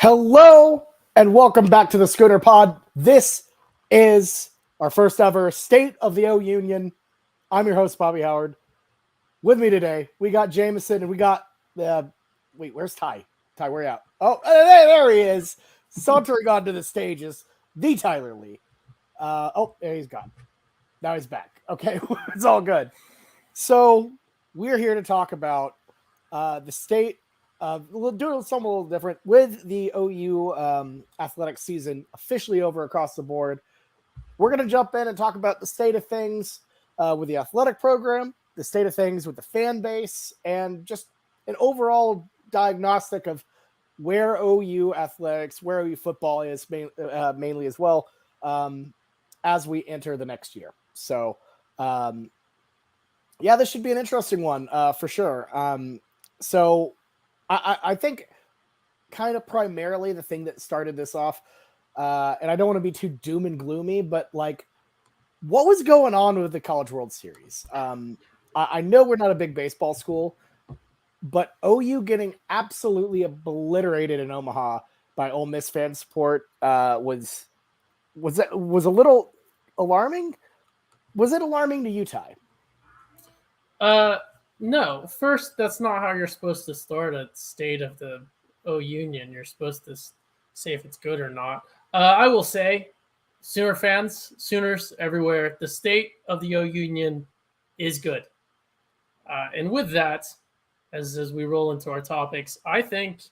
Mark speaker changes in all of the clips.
Speaker 1: Hello and welcome back to the Schooner Pod. This is our first ever State of the OUnion. I'm your host, Bobby Howard. With me today, we got Jameson and we got wait, where's Ty? Ty, where you at? Oh, there he is. Sauntering onto the stage is the Tyler Lee. There he's gone. Now he's back. Okay, it's all good. So we're here to talk about the state. We'll do something a little different with the OU athletics season officially over across the board. We're going to jump in and talk about the state of things with the athletic program, the state of things with the fan base, and just an overall diagnostic of where OU athletics, where OU football is mainly as well as we enter the next year. So, this should be an interesting one for sure. I think kind of primarily the thing that started this off, and I don't want to be too doom and gloomy, but like what was going on with the College World Series? I know we're not a big baseball school, but OU getting absolutely obliterated in Omaha by Ole Miss fan support was a little alarming. Was it alarming to you, Ty?
Speaker 2: No, first, that's not how you're supposed to start a state of the OUnion. You're supposed to say if it's good or not. I will say, Sooner fans, Sooners everywhere, the state of the OUnion is good. And with that, as we roll into our topics, I think,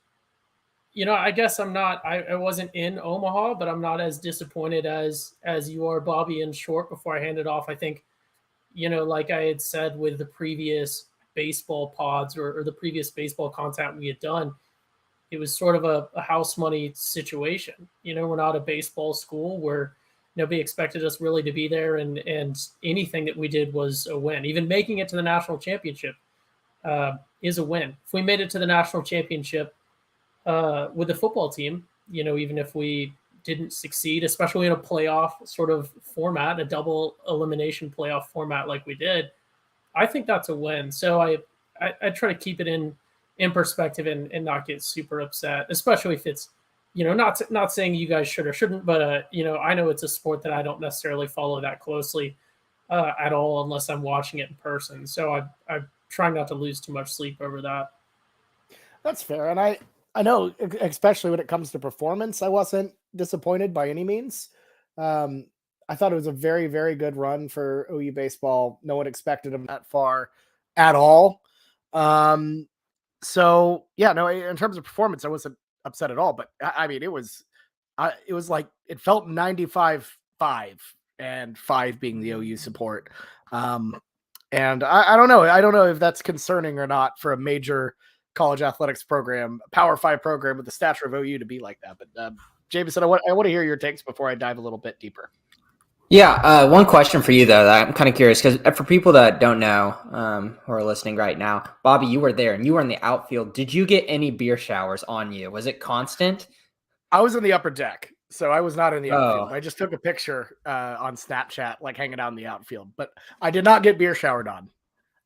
Speaker 2: I guess I wasn't in Omaha, but I'm not as disappointed as you are, Bobby. In short, before I hand it off, I think, like I had said with the previous baseball pods or the previous baseball content we had done, it was sort of a house money situation. We're not a baseball school where nobody expected us really to be there, and anything that we did was a win. Even making it to the national championship is a win. If we made it to the national championship with the football team, even if we didn't succeed, especially in a playoff sort of format, a double elimination playoff format like we did, I think that's a win. So I try to keep it in perspective and not get super upset, especially if it's, not saying you guys should or shouldn't, but I know it's a sport that I don't necessarily follow that closely at all unless I'm watching it in person. So I try not to lose too much sleep over that.
Speaker 1: That's fair. And I know, especially when it comes to performance, I wasn't disappointed by any means. I thought it was a very, very good run for OU baseball. No one expected them that far at all. In terms of performance, I wasn't upset at all. But I mean, it was like it felt 95-5 and 5 being the OU support. And I don't know. I don't know if that's concerning or not for a major college athletics program, Power 5 program with the stature of OU to be like that. But Jameson, I want to hear your takes before I dive a little bit deeper.
Speaker 3: Yeah, one question for you, though, that I'm kind of curious, because for people that don't know who are listening right now, Bobby, you were there, and you were in the outfield. Did you get any beer showers on you? Was it constant?
Speaker 1: I was in the upper deck, so I was not in the outfield. I just took a picture on Snapchat, like hanging out in the outfield, but I did not get beer showered on.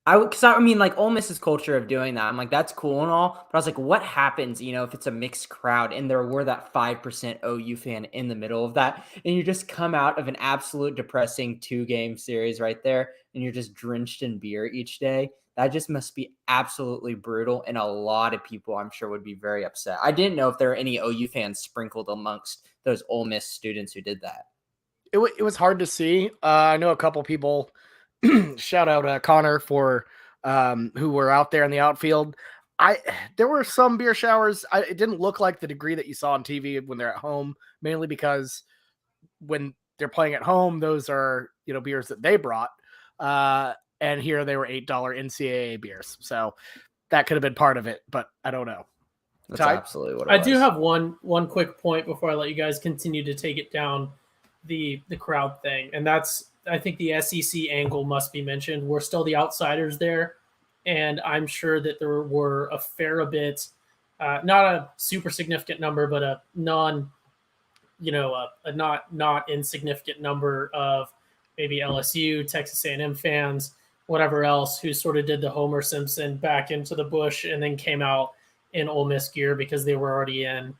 Speaker 3: I mean, like, Ole Miss's culture of doing that, I'm like, that's cool and all, but I was like, what happens, if it's a mixed crowd and there were that 5% OU fan in the middle of that, and you just come out of an absolute depressing 2-game series right there, and you're just drenched in beer each day? That just must be absolutely brutal, and a lot of people, I'm sure, would be very upset. I didn't know if there were any OU fans sprinkled amongst those Ole Miss students who did that.
Speaker 1: It was hard to see. I know a couple people. Shout out Connor for who were out there in the outfield. There were some beer showers. It didn't look like the degree that you saw on TV when they're at home, mainly because when they're playing at home, those are beers that they brought, and here they were $8 NCAA beers. So that could have been part of it, but I don't know.
Speaker 3: That's absolutely what it was.
Speaker 2: I do have one quick point before I let you guys continue to take it down the crowd thing, and that's, I think the SEC angle must be mentioned. We're still the outsiders there, and I'm sure that there were a fair bit, not a super significant number, but a not insignificant number of maybe LSU, Texas A&M fans, whatever else, who sort of did the Homer Simpson back into the bush and then came out in Ole Miss gear because they were already in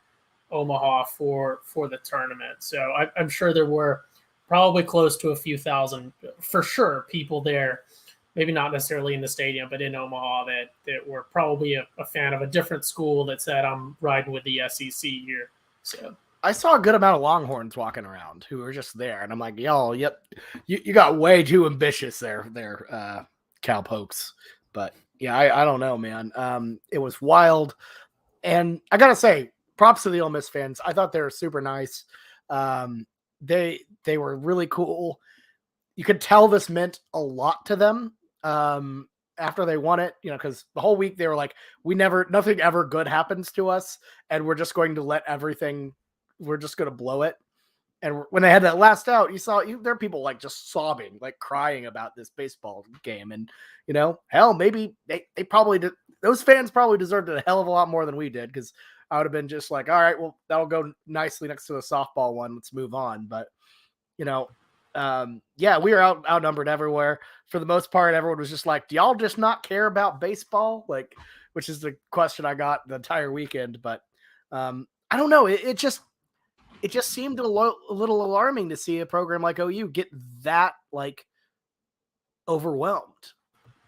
Speaker 2: Omaha for the tournament. So I'm sure there were probably close to a few thousand for sure people there. Maybe not necessarily in the stadium, but in Omaha that were probably a fan of a different school that said, I'm riding with the SEC here. So
Speaker 1: I saw a good amount of Longhorns walking around who were just there, and I'm like, yo, yep, you got way too ambitious there, cowpokes. But yeah, I don't know, man. It was wild, and I gotta say, props to the Ole Miss fans. I thought they were super nice. They were really cool. You could tell this meant a lot to them. After they won it, because the whole week they were like, nothing ever good happens to us, and we're just going to we're just going to blow it. And when they had that last out, there are people like just sobbing, like crying about this baseball game. And, hell, maybe they probably did. Those fans probably deserved it a hell of a lot more than we did. Cause I would have been just like, all right, well, that'll go nicely next to the softball one. Let's move on. But, yeah, we were outnumbered everywhere. For the most part, everyone was just like, do y'all just not care about baseball? Like, which is the question I got the entire weekend. But I don't know. It just seemed a little alarming to see a program like OU get that like overwhelmed.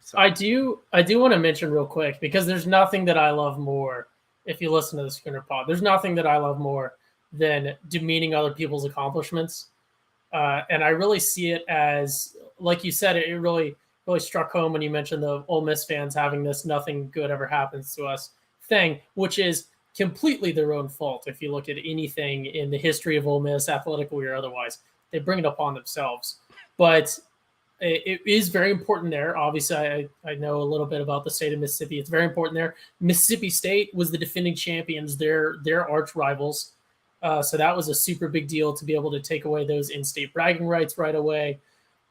Speaker 2: So. I do want to mention real quick, because there's nothing that I love more. If you listen to the Schooner Pod, there's nothing that I love more than demeaning other people's accomplishments. And I really see it as, like you said, it really struck home when you mentioned the Ole Miss fans having this nothing good ever happens to us thing, which is completely their own fault. If you look at anything in the history of Ole Miss, athletically or otherwise, they bring it upon themselves. But it is very important there. Obviously, I know a little bit about the state of Mississippi. It's very important there. Mississippi State was the defending champions, their arch rivals. So that was a super big deal to be able to take away those in-state bragging rights right away.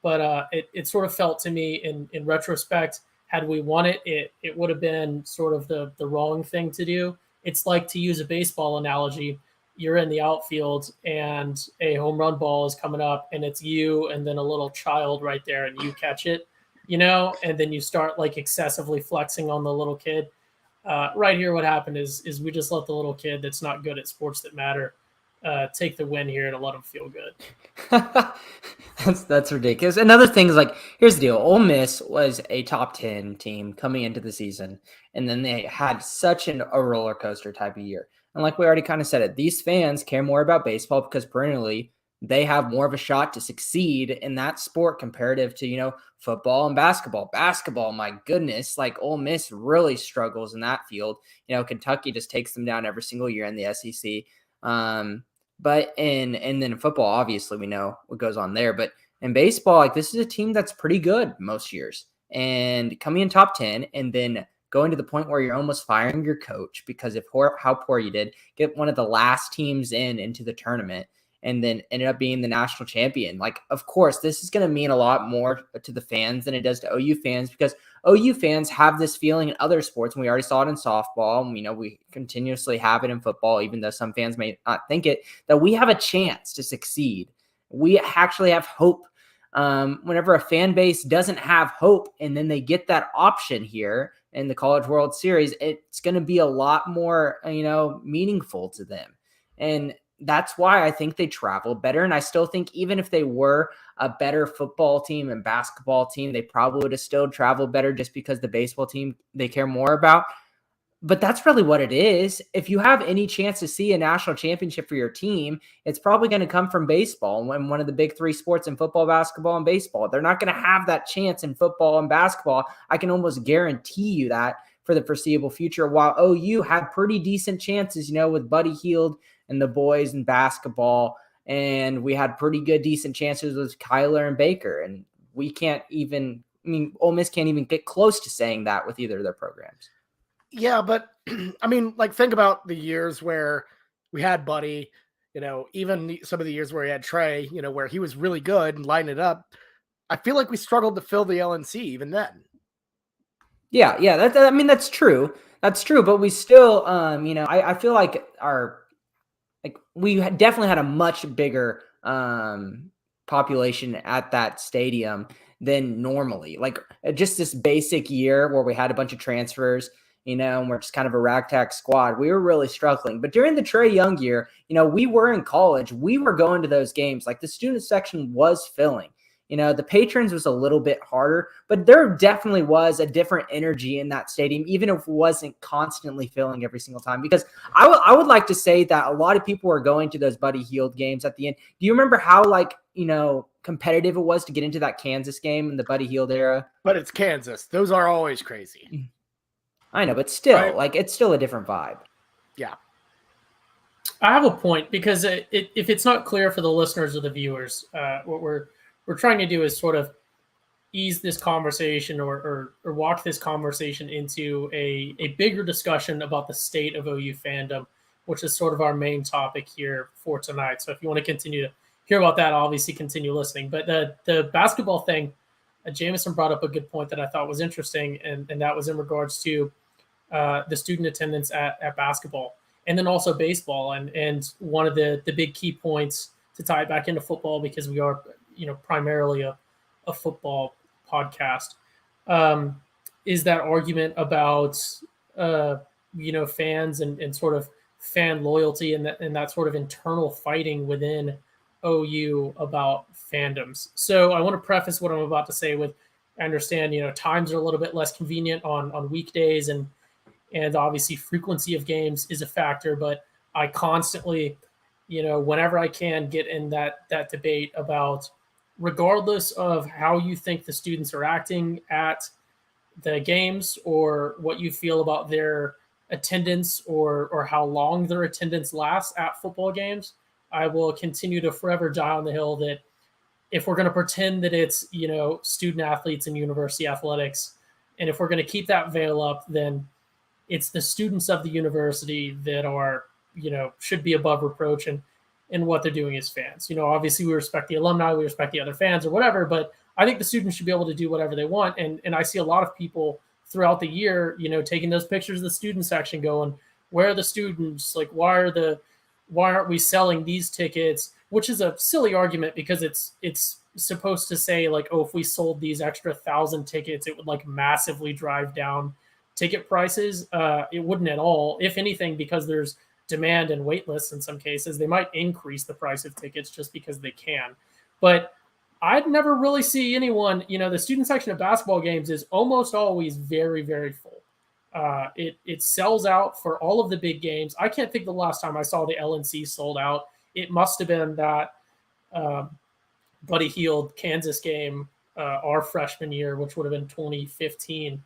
Speaker 2: But it sort of felt to me in retrospect, had we won it, it would have been sort of the wrong thing to do. It's like, to use a baseball analogy, you're in the outfield and a home run ball is coming up and it's you and then a little child right there and you catch it, and then you start like excessively flexing on the little kid. Right here, what happened is we just let the little kid that's not good at sports that matter take the win here to let him feel good.
Speaker 3: That's ridiculous. Another thing is, like, here's the deal. Ole Miss was a top 10 team coming into the season, and then they had such a roller coaster type of year. And like we already kind of said it, these fans care more about baseball because perennially they have more of a shot to succeed in that sport comparative to, football and basketball. Basketball, my goodness, like Ole Miss really struggles in that field. Kentucky just takes them down every single year in the SEC. But then in football, obviously we know what goes on there. But in baseball, like, this is a team that's pretty good most years, and coming in top 10 and then going to the point where you're almost firing your coach because of how poor you did, get one of the last teams into the tournament, and then ended up being the national champion. Like, of course, this is going to mean a lot more to the fans than it does to OU fans, because OU fans have this feeling in other sports, and we already saw it in softball, and we continuously have it in football, even though some fans may not think it, that we have a chance to succeed. We actually have hope. Whenever a fan base doesn't have hope and then they get that option here in the College World Series, it's going to be a lot more, meaningful to them. And that's why I think they travel better. And I still think even if they were a better football team and basketball team, they probably would have still traveled better, just because the baseball team they care more about. But that's really what it is. If you have any chance to see a national championship for your team, it's probably going to come from baseball, and one of the big three sports in football, basketball, and baseball. They're not going to have that chance in football and basketball. I can almost guarantee you that for the foreseeable future, while OU had pretty decent chances, with Buddy Hield and the boys in basketball, and we had pretty good, decent chances with Kyler and Baker, and we can't even, Ole Miss can't even get close to saying that with either of their programs.
Speaker 1: Yeah, but think about the years where we had Buddy, even some of the years where he had Trey, where he was really good and lining it up. I feel like we struggled to fill the LNC even then.
Speaker 3: Yeah. That's true. That's true. But we still, I feel like we definitely had a much bigger population at that stadium than normally. Like, just this basic year where we had a bunch of transfers, and we're just kind of a ragtag squad. We were really struggling. But during the Trae Young year, we were in college. We were going to those games. Like the student section was filling. The patrons was a little bit harder, but there definitely was a different energy in that stadium, even if it wasn't constantly filling every single time. Because I would like to say that a lot of people were going to those Buddy Hield games at the end. Do you remember how competitive it was to get into that Kansas game in the Buddy Hield era?
Speaker 1: But it's Kansas. Those are always crazy.
Speaker 3: I know, but still,
Speaker 1: right?
Speaker 3: It's still a different vibe.
Speaker 1: Yeah.
Speaker 2: I have a point because if it's not clear for the listeners or the viewers, what we're trying to do is sort of ease this conversation or walk this conversation into a bigger discussion about the state of OU fandom, which is sort of our main topic here for tonight. So if you want to continue to hear about that, obviously continue listening. But the basketball thing, Jameson brought up a good point that I thought was interesting, and that was in regards to the student attendance at basketball and then also baseball. And one of the big key points to tie it back into football, because we are primarily a football podcast, is that argument about fans and sort of fan loyalty and that sort of internal fighting within OU about fandoms. So I want to preface what I'm about to say with, I understand times are a little bit less convenient on weekdays, and obviously frequency of games is a factor, but I constantly whenever I can get in that debate about, regardless of how you think the students are acting at the games or what you feel about their attendance or how long their attendance lasts at football games, I will continue to forever die on the hill that if we're going to pretend that it's, student athletes and university athletics, and if we're going to keep that veil up, then it's the students of the university that are, should be above reproach and what they're doing as fans. Obviously we respect the alumni, we respect the other fans or whatever, but I think the students should be able to do whatever they want. And I see a lot of people throughout the year, taking those pictures of the student section going, where are the students? Like, why aren't we selling these tickets? Which is a silly argument because it's supposed to say like, oh, if we sold these extra 1,000 tickets, it would like massively drive down ticket prices. It wouldn't at all. If anything, because there's demand and wait lists in some cases, they might increase the price of tickets just because they can. But I'd never really see anyone, the student section of basketball games is almost always very, very full. It sells out for all of the big games. I can't think the last time I saw the LNC sold out. It must have been that Buddy Hield Kansas game our freshman year, which would have been 2015.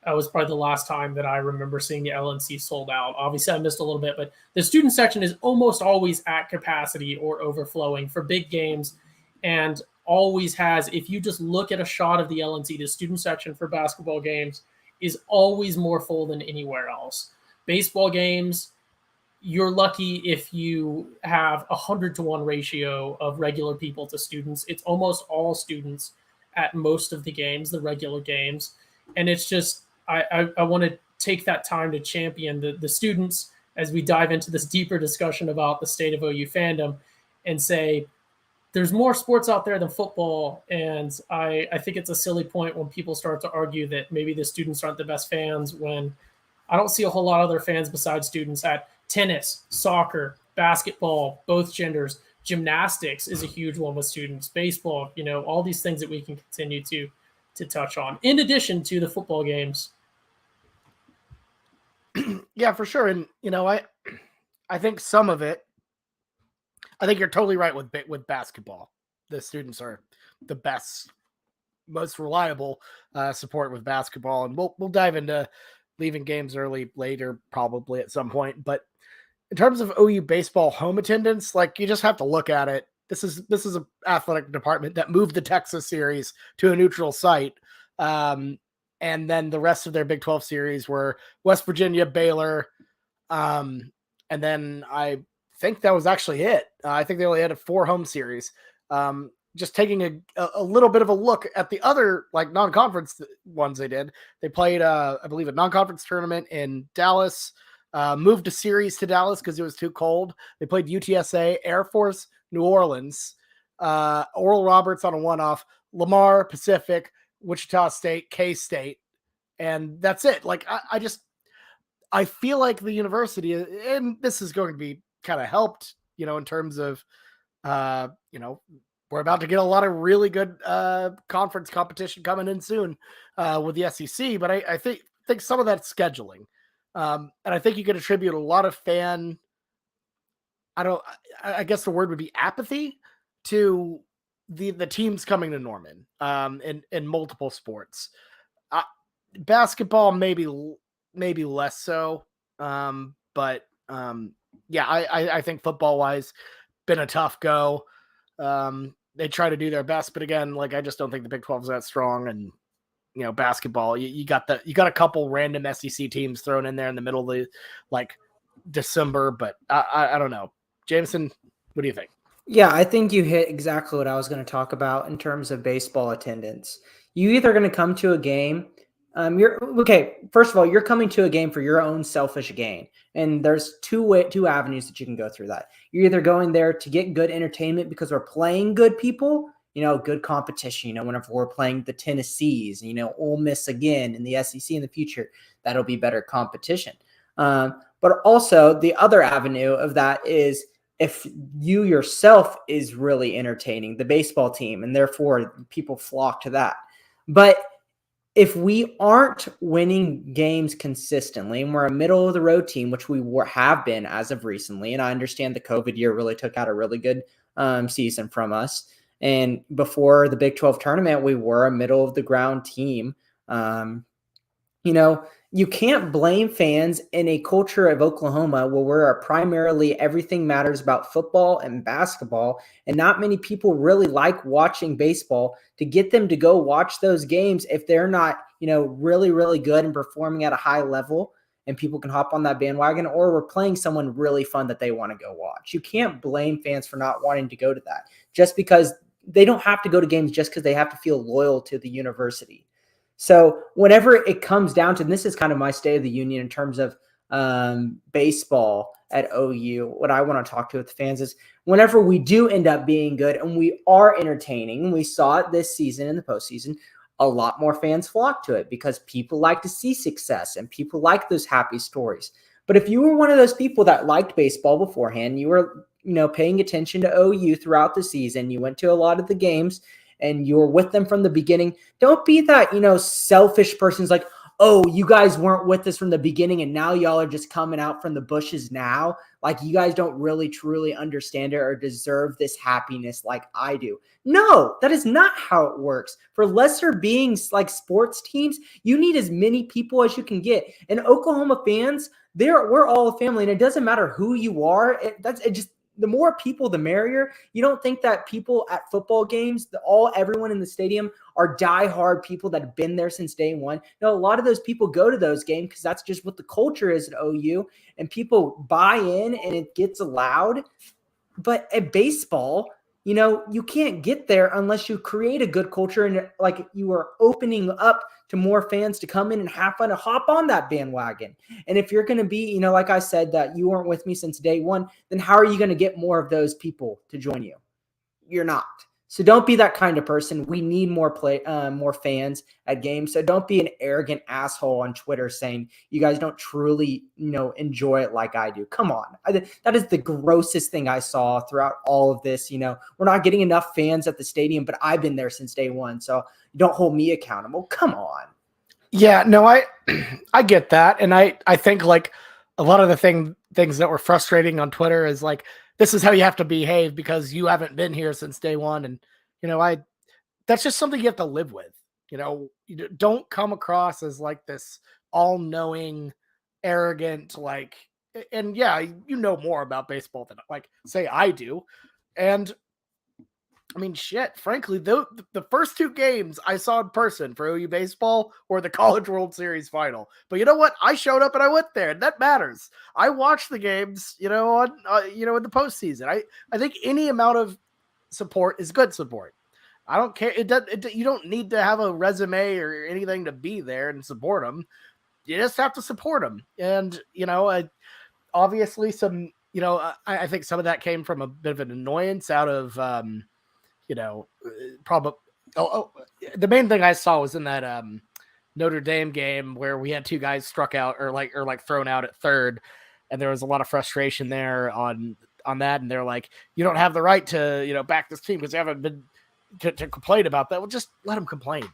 Speaker 2: Was probably the last time that I remember seeing the LNC sold out. Obviously, I missed a little bit, but the student section is almost always at capacity or overflowing for big games, and always has. If you just look at a shot of the LNC, the student section for basketball games is always more full than anywhere else. Baseball games, you're lucky if you have 100-to-1 ratio of regular people to students. It's almost all students at most of the games, the regular games, and it's just. I want to take that time to champion the students as we dive into this deeper discussion about the state of OU fandom and say there's more sports out there than football. And I think it's a silly point when people start to argue that maybe the students aren't the best fans when I don't see a whole lot of other fans besides students at tennis, soccer, basketball, both genders. Gymnastics is a huge one with students, baseball, all these things that we can continue to touch on in addition to the football games.
Speaker 1: Yeah, for sure. And, I think some of it, I think you're totally right with basketball. The students are the best, most reliable support with basketball. And we'll dive into leaving games early later, probably at some point. But in terms of OU baseball home attendance, like you just have to look at it. This is an athletic department that moved the Texas series to a neutral site. And then the rest of their Big 12 series were West Virginia, Baylor. And then I think that was actually it. I think they only had 4 home series. Just taking a little bit of a look at the other like non-conference ones they did. They played, I believe, a non-conference tournament in Dallas, moved a series to Dallas because it was too cold. They played UTSA, Air Force, New Orleans, Oral Roberts on a one-off, Lamar, Pacific, Wichita State, K-State, and that's it. Like I just I feel like the university, and this is going to be kind of helped, in terms of, we're about to get a lot of really good conference competition coming in soon with the SEC, but I think some of that's scheduling. And I think you could attribute a lot of I guess the word would be apathy to the teams coming to Norman in multiple sports. Basketball, maybe less so. Yeah, I think football wise, been a tough go. They try to do their best, but again, like I just don't think the Big 12 is that strong. And basketball, you got a couple random SEC teams thrown in there in the middle of the December, but I don't know. Jameson, what do you think?
Speaker 3: Yeah, I think you hit exactly what I was going to talk about in terms of baseball attendance. You either going to come to a game. You're okay. First of all, you're coming to a game for your own selfish gain, and there's two avenues that you can go through that. You're either going there to get good entertainment because we're playing good people, good competition. Whenever we're playing the Tennessees, Ole Miss again in the SEC in the future, that'll be better competition. But also the other avenue of that is if you yourself is really entertaining the baseball team, and therefore people flock to that. But if we aren't winning games consistently and we're a middle of the road team, which we have been as of recently, and I understand the COVID year really took out a really good season from us. And before the Big 12 tournament, we were a middle of the ground team. You can't blame fans in a culture of Oklahoma where we're primarily everything matters about football and basketball, and not many people really like watching baseball, to get them to go watch those games if they're not, really, really good and performing at a high level, and people can hop on that bandwagon, or we're playing someone really fun that they want to go watch. You can't blame fans for not wanting to go to that, just because they don't have to go to games just because they have to feel loyal to the university. So whenever it comes down to, and this is kind of my State of the Union in terms of baseball at OU, what I want to talk to with the fans is whenever we do end up being good and we are entertaining, and we saw it this season in the postseason, a lot more fans flock to it because people like to see success and people like those happy stories. But if you were one of those people that liked baseball beforehand, you were, paying attention to OU throughout the season, you went to a lot of the games, and you're with them from the beginning, don't be that, selfish person's like, oh, you guys weren't with us from the beginning and now y'all are just coming out from the bushes now. Like you guys don't really truly understand it or deserve this happiness like I do. No, that is not how it works. For lesser beings like sports teams, you need as many people as you can get. And Oklahoma fans, we're all a family, and it doesn't matter who you are. The more people, the merrier. You don't think that people at football games, everyone in the stadium are diehard people that have been there since day one. No, a lot of those people go to those games because that's just what the culture is at OU, and people buy in and it gets loud. But at baseball, you can't get there unless you create a good culture and like you are opening up to more fans to come in and have fun, to hop on that bandwagon. And if you're going to be, like I said, that you weren't with me since day one, then how are you going to get more of those people to join you? You're not. So don't be that kind of person. We need more fans at games. So don't be an arrogant asshole on Twitter saying you guys don't truly, enjoy it like I do. Come on. That is the grossest thing I saw throughout all of this. We're not getting enough fans at the stadium, but I've been there since day one. So don't hold me accountable. Come on.
Speaker 1: Yeah, no, I get that. And I think like a lot of the things that were frustrating on Twitter is like, this is how you have to behave because you haven't been here since day one. And, that's just something you have to live with. You don't come across as like this all-knowing, arrogant, like, and yeah, more about baseball than like say I do. And I mean, shit, frankly, the first two games I saw in person for OU baseball were the College World Series final. But you know what? I showed up and I went there, and that matters. I watched the games, in the postseason. I think any amount of support is good support. I don't care. You don't need to have a resume or anything to be there and support them. You just have to support them. And, obviously some, I think some of that came from a bit of an annoyance out of, probably the main thing I saw was in that Notre Dame game where we had two guys struck out or thrown out at third, and there was a lot of frustration there on that, and they're like, you don't have the right to back this team because you haven't been to complain about that. Well, just let them complain.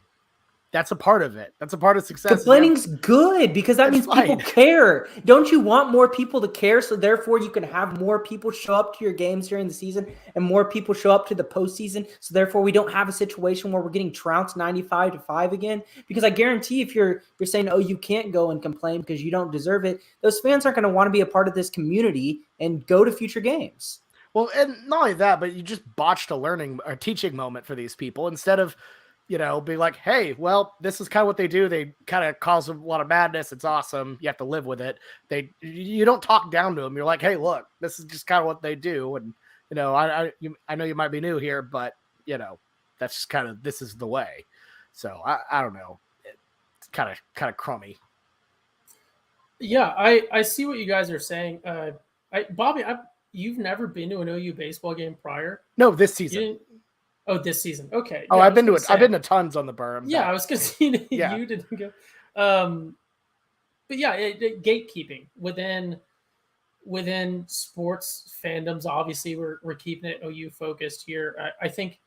Speaker 1: That's a part of it. That's a part of success.
Speaker 3: Complaining's good because that means people care. Don't you want more people to care? So therefore you can have more people show up to your games during the season and more people show up to the postseason. So therefore we don't have a situation where we're getting trounced 95-5 again. Because I guarantee if you're saying, oh, you can't go and complain because you don't deserve it, those fans aren't going to want to be a part of this community and go to future games.
Speaker 1: Well, and not only that, but you just botched a learning or teaching moment for these people instead of be like, hey, well, this is kind of what they do. They kind of cause a lot of madness. It's awesome. You have to live with it. You don't talk down to them. You're like, hey, look, this is just kind of what they do. And, I know you might be new here, but, that's just kind of, this is the way. So I don't know. It's kind of crummy.
Speaker 2: Yeah, I see what you guys are saying. Bobby, you've never been to an OU baseball game prior?
Speaker 1: No, this season.
Speaker 2: Oh, this season. Okay.
Speaker 1: Oh, I've been to it. I've been to tons on the berm.
Speaker 2: Yeah, I was going to say you didn't go. But yeah, gatekeeping within sports fandoms. Obviously, we're keeping it OU focused here. I think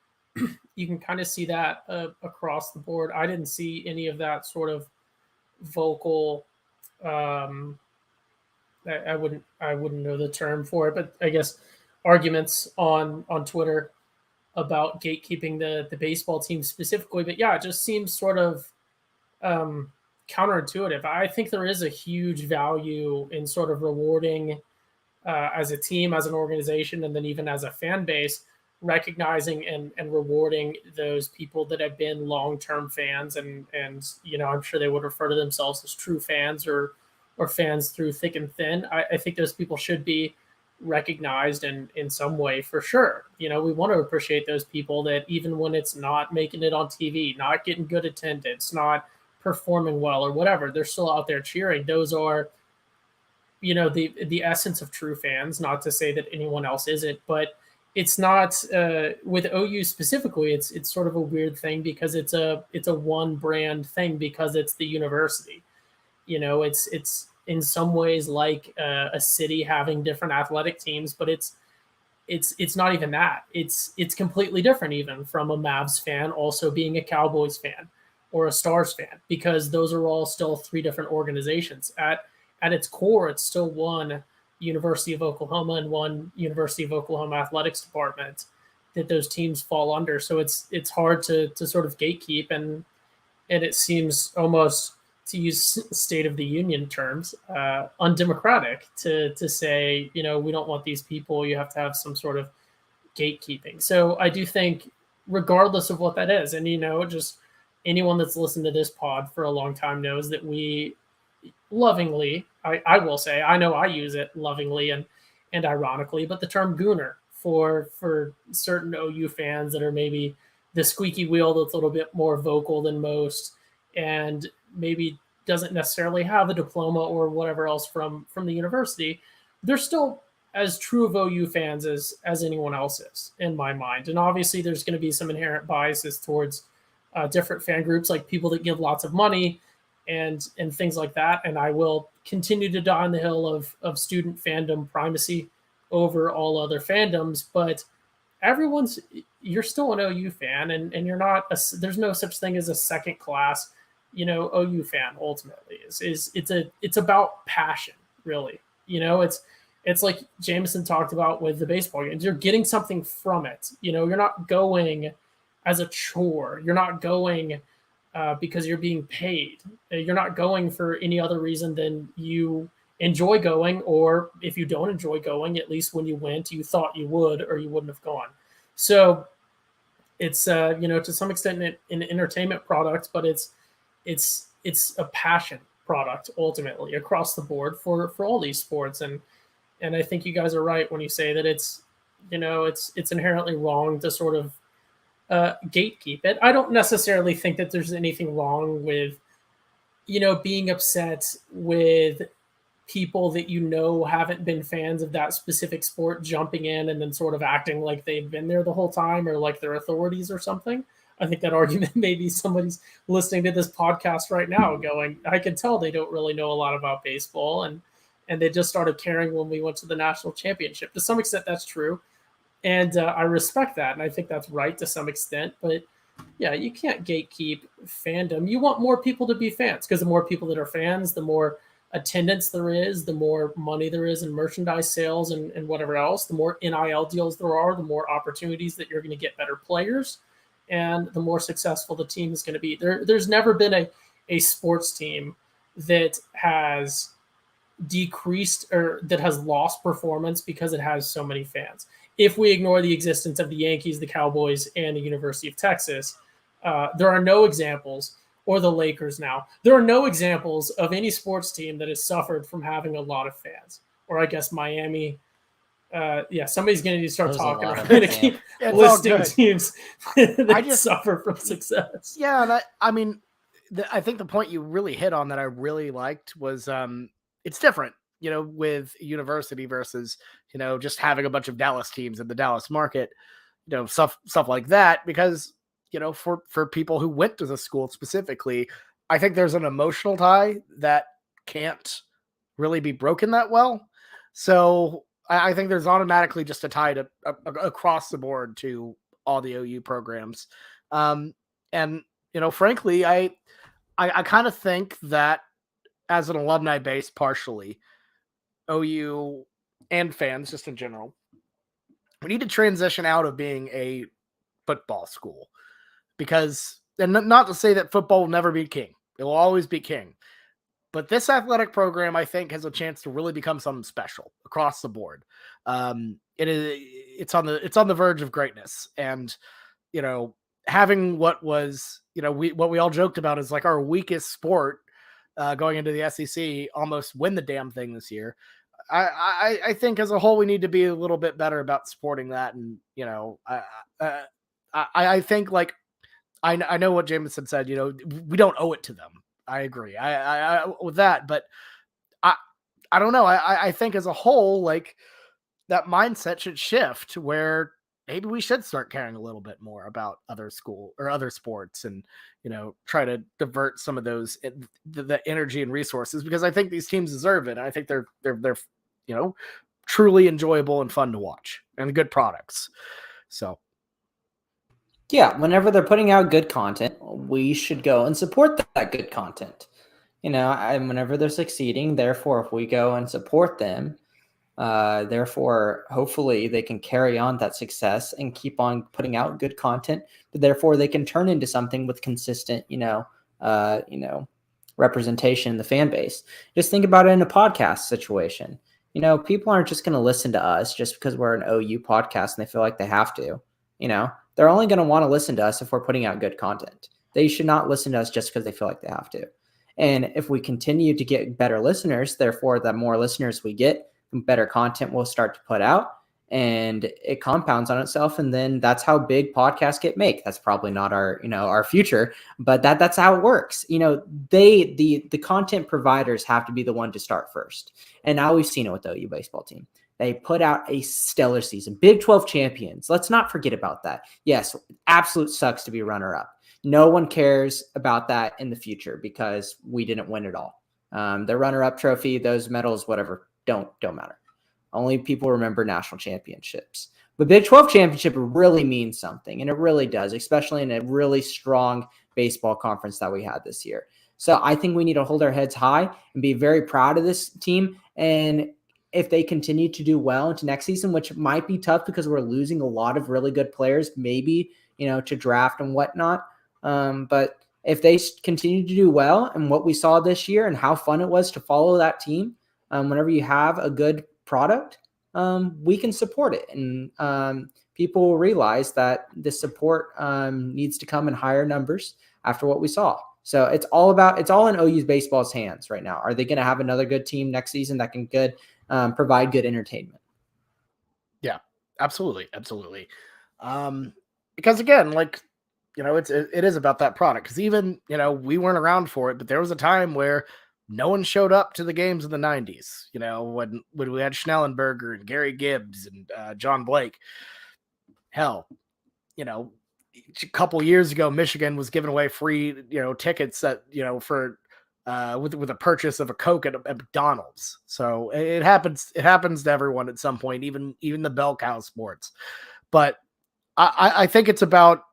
Speaker 2: you can kind of see that across the board. I didn't see any of that sort of vocal. I wouldn't know the term for it, but I guess arguments on Twitter about gatekeeping the baseball team specifically. But yeah, it just seems sort of counterintuitive. I think there is a huge value in sort of rewarding as a team, as an organization, and then even as a fan base, recognizing and rewarding those people that have been long-term fans. And I'm sure they would refer to themselves as true fans or fans through thick and thin. I think those people should be recognized in some way for sure. We want to appreciate those people that even when it's not making it on TV, not getting good attendance, not performing well or whatever, they're still out there cheering. Those are, the essence of true fans, not to say that anyone else isn't, but it's not with OU specifically, it's sort of a weird thing because it's a one brand thing because it's the university. It's in some ways like a city having different athletic teams, but it's not even that. It's completely different even from a Mavs fan also being a Cowboys fan or a Stars fan, because those are all still three different organizations. At its core, it's still one University of Oklahoma and one University of Oklahoma athletics department that those teams fall under. So it's hard to sort of gatekeep, and it seems almost, to use State of the Union terms, undemocratic to say, we don't want these people. You have to have some sort of gatekeeping. So I do think, regardless of what that is, and just anyone that's listened to this pod for a long time knows that we lovingly, I will say, I know I use it lovingly and ironically, but the term gooner for certain OU fans that are maybe the squeaky wheel that's a little bit more vocal than most, and maybe doesn't necessarily have a diploma or whatever else from the university, they're still as true of OU fans as anyone else is, in my mind. And obviously there's going to be some inherent biases towards different fan groups, like people that give lots of money and things like that. And I will continue to die on the hill of student fandom primacy over all other fandoms, but you're still an OU fan, and you're not there's no such thing as a second class OU fan. Ultimately it's about passion, really. It's like Jameson talked about with the baseball games. You're getting something from it. You're not going as a chore. You're not going because you're being paid. You're not going for any other reason than you enjoy going, or if you don't enjoy going, at least when you went, you thought you would, or you wouldn't have gone. So it's to some extent an entertainment product, but it's a passion product ultimately across the board for all these sports. And I think you guys are right when you say that it's inherently wrong to sort of gatekeep it. I don't necessarily think that there's anything wrong with being upset with people that haven't been fans of that specific sport jumping in and then sort of acting like they've been there the whole time, or like they're authorities or something. I think that argument maybe somebody's listening to this podcast right now going, I can tell they don't really know a lot about baseball, and they just started caring when we went to the national championship. To some extent, that's true, and I respect that, and I think that's right to some extent. But yeah, you can't gatekeep fandom. You want more people to be fans, because the more people that are fans, the more attendance there is, the more money there is in merchandise sales and whatever else, the more NIL deals there are, the more opportunities that you're going to get better players, and the more successful the team is going to be. There's never been a sports team that has decreased or that has lost performance because it has so many fans. If we ignore the existence of the Yankees, the Cowboys, and the University of Texas, there are no examples, or the Lakers now. There are no examples of any sports team that has suffered from having a lot of fans. Or I guess Miami. Somebody's going to need to start talking. I'm going to keep listing teams that suffer from success.
Speaker 1: Yeah, and I mean, I think the point you really hit on that I really liked was it's different, with university versus, just having a bunch of Dallas teams in the Dallas market, stuff like that, because, for people who went to the school specifically, I think there's an emotional tie that can't really be broken that well. So I think there's automatically just a tie to across the board to all the OU programs. And, frankly, I kind of think that as an alumni base, partially, OU and fans just in general, we need to transition out of being a football school, because, and not to say that football will never be king. It will always be king. But this athletic program, I think, has a chance to really become something special across the board. It's on the verge of greatness, and having what was what we all joked about is like our weakest sport going into the SEC almost win the damn thing this year. I think as a whole we need to be a little bit better about supporting that, and I think, like, I know what Jameson said. We don't owe it to them. I agree. I with that, but I don't know. I think as a whole, like, that mindset should shift where maybe we should start caring a little bit more about other school or other sports, and try to divert some of those the energy and resources, because I think these teams deserve it. And I think they're truly enjoyable and fun to watch and good products. So.
Speaker 3: Yeah, whenever they're putting out good content, we should go and support that good content. And whenever they're succeeding, therefore, if we go and support them, therefore, hopefully they can carry on that success and keep on putting out good content. But therefore, they can turn into something with consistent, representation in the fan base. Just think about it in a podcast situation. People aren't just going to listen to us just because we're an OU podcast and they feel like they have to. They're only going to want to listen to us if we're putting out good content. They should not listen to us just because they feel like they have to. And if we continue to get better listeners, therefore, the more listeners we get, the better content we'll start to put out, and it compounds on itself. And then that's how big podcasts get made. That's probably not our future, but that's how it works. The content providers have to be the one to start first. And now we've seen it with the OU baseball team. They put out a stellar season. Big 12 champions. Let's not forget about that. Yes, absolute sucks to be runner-up. No one cares about that in the future because we didn't win it all. The runner-up trophy, those medals, whatever, don't matter. Only people remember national championships. But Big 12 championship really means something, and it really does, especially in a really strong baseball conference that we had this year. So I think we need to hold our heads high and be very proud of this team. And if they continue to do well into next season, which might be tough because we're losing a lot of really good players, maybe, to draft and whatnot. But if they continue to do well, and what we saw this year and how fun it was to follow that team, whenever you have a good product, we can support it. And people will realize that the support needs to come in higher numbers after what we saw. So it's all in OU's baseball's hands right now. Are they going to have another good team next season that can provide good entertainment?
Speaker 1: Yeah, absolutely. Because again, like, it is about that product. Because even, we weren't around for it, but there was a time where no one showed up to the games in the 90s, when we had Schnellenberger and Gary Gibbs and John Blake. Hell, a couple years ago, Michigan was giving away free, tickets that, for with a purchase of a Coke at McDonald's. So it happens. It happens to everyone at some point, even the bell cow sports. But I think it's about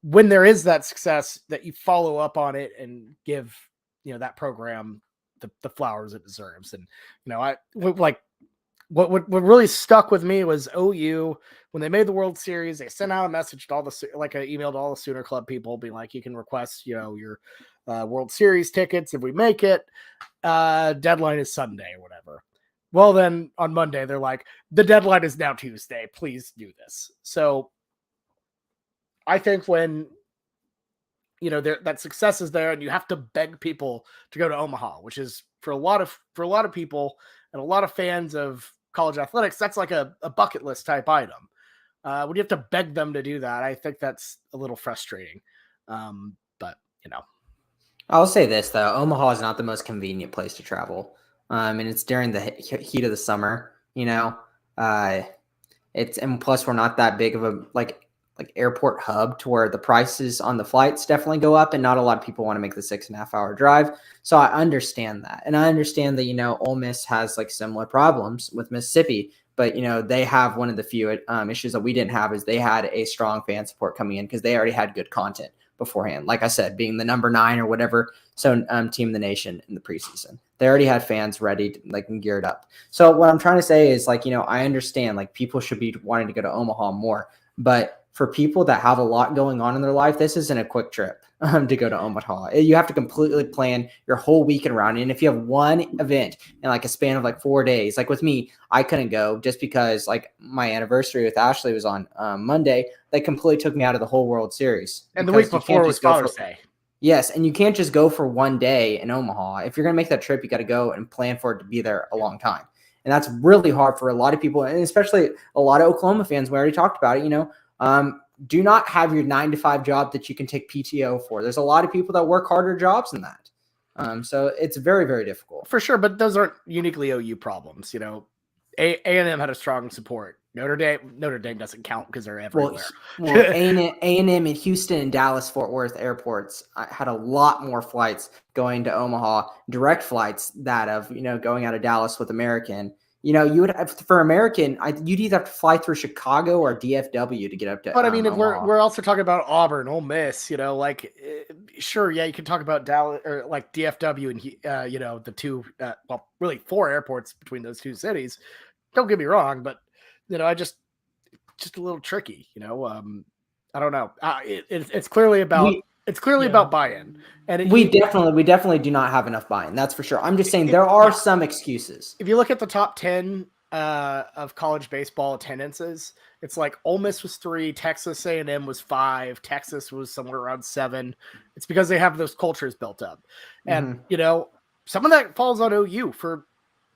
Speaker 1: when there is that success that you follow up on it and give, that program the flowers it deserves. And, what really stuck with me was OU when they made the World Series. They sent out a message to all an email to all the Sooner Club people, being like, you can request, your World Series tickets if we make it. Deadline is Sunday or whatever. Well, then on Monday they're like, the deadline is now Tuesday. Please do this. So I think when that success is there, and you have to beg people to go to Omaha, which is for a lot of people and a lot of fans of college athletics, that's like a bucket list type item. When you have to beg them to do that, I think that's a little frustrating. But
Speaker 3: I'll say this though: Omaha is not the most convenient place to travel, and it's during the heat of the summer. And plus we're not that big of a like airport hub to where the prices on the flights definitely go up, and not a lot of people want to make the 6.5 hour drive. So I understand that. And I understand that, Ole Miss has like similar problems with Mississippi, but they have one of the few issues that we didn't have, is they had a strong fan support coming in because they already had good content beforehand. Like I said, being the number 9 or whatever, so team in the nation in the preseason, they already had fans ready, and geared up. So what I'm trying to say is I understand people should be wanting to go to Omaha more, but for people that have a lot going on in their life, this isn't a quick trip to go to Omaha. You have to completely plan your whole weekend around it. And if you have one event in a span of 4 days, like with me, I couldn't go just because my anniversary with Ashley was on Monday. They completely took me out of the whole World Series.
Speaker 1: And the week before was Father's Day.
Speaker 3: Yes, and you can't just go for one day in Omaha. If you're going to make that trip, you got to go and plan for it to be there a long time. And that's really hard for a lot of people, and especially a lot of Oklahoma fans. We already talked about it, do not have your 9-to-5 job that you can take PTO for. There's a lot of people that work harder jobs than that. So it's very, very difficult.
Speaker 1: For sure, but those aren't uniquely OU problems. A&M had a strong support. Notre Dame doesn't count because they're everywhere.
Speaker 3: Well, A&M in Houston and Dallas Fort Worth airports had a lot more flights going to Omaha, direct flights that of going out of Dallas with American. You would have, for American, you'd either have to fly through Chicago or DFW to get up to.
Speaker 1: But I mean, if
Speaker 3: Omaha.
Speaker 1: we're also talking about Auburn, Ole Miss, sure, yeah, you can talk about Dallas or DFW and the two, really 4 airports between those two cities. Don't get me wrong, but I just a little tricky. I don't know. It's clearly about. It's clearly about buy-in, and
Speaker 3: we definitely do not have enough buy-in. That's for sure. I'm just saying there are some excuses.
Speaker 1: If you look at the top 10 of college baseball attendances, it's Ole Miss was 3, Texas A&M was 5, Texas was somewhere around 7. It's because they have those cultures built up, and some of that falls on OU for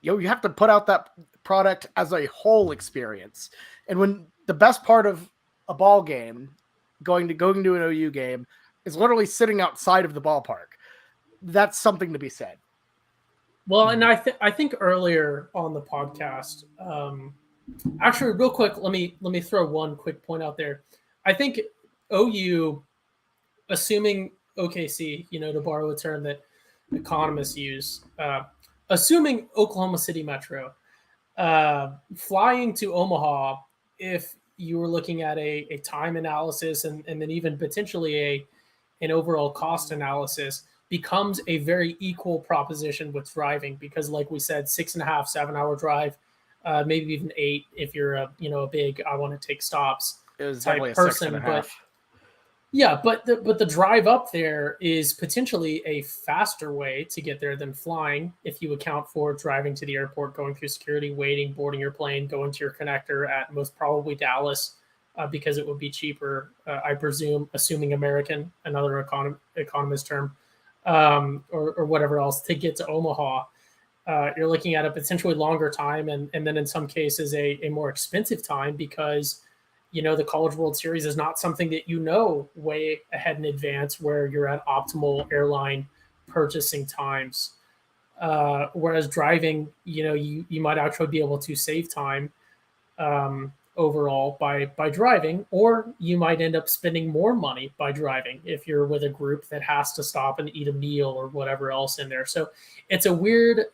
Speaker 1: you have to put out that product as a whole experience, and when the best part of a ball game, going to an OU game, is literally sitting outside of the ballpark. That's something to be said.
Speaker 2: Well, and I think earlier on the podcast, actually, real quick, let me throw one quick point out there. I think OU, assuming OKC, to borrow a term that economists use, assuming Oklahoma City Metro, flying to Omaha, if you were looking at a time analysis and then even potentially an overall cost analysis, becomes a very equal proposition with driving, because like we said, 6.5, 7 hour drive, maybe even 8 if you're a big I want to take stops type person. But yeah, but the drive up there is potentially a faster way to get there than flying, if you account for driving to the airport, going through security, waiting, boarding your plane, going to your connector at most probably Dallas, because it would be cheaper, I presume, assuming American, another economist term, or whatever else, to get to Omaha. You're looking at a potentially longer time, and then in some cases a more expensive time, because the College World Series is not something that way ahead in advance, where you're at optimal airline purchasing times. Whereas driving, you might actually be able to save time. overall by driving, or you might end up spending more money by driving if you're with a group that has to stop and eat a meal or whatever else in there. So it's a weird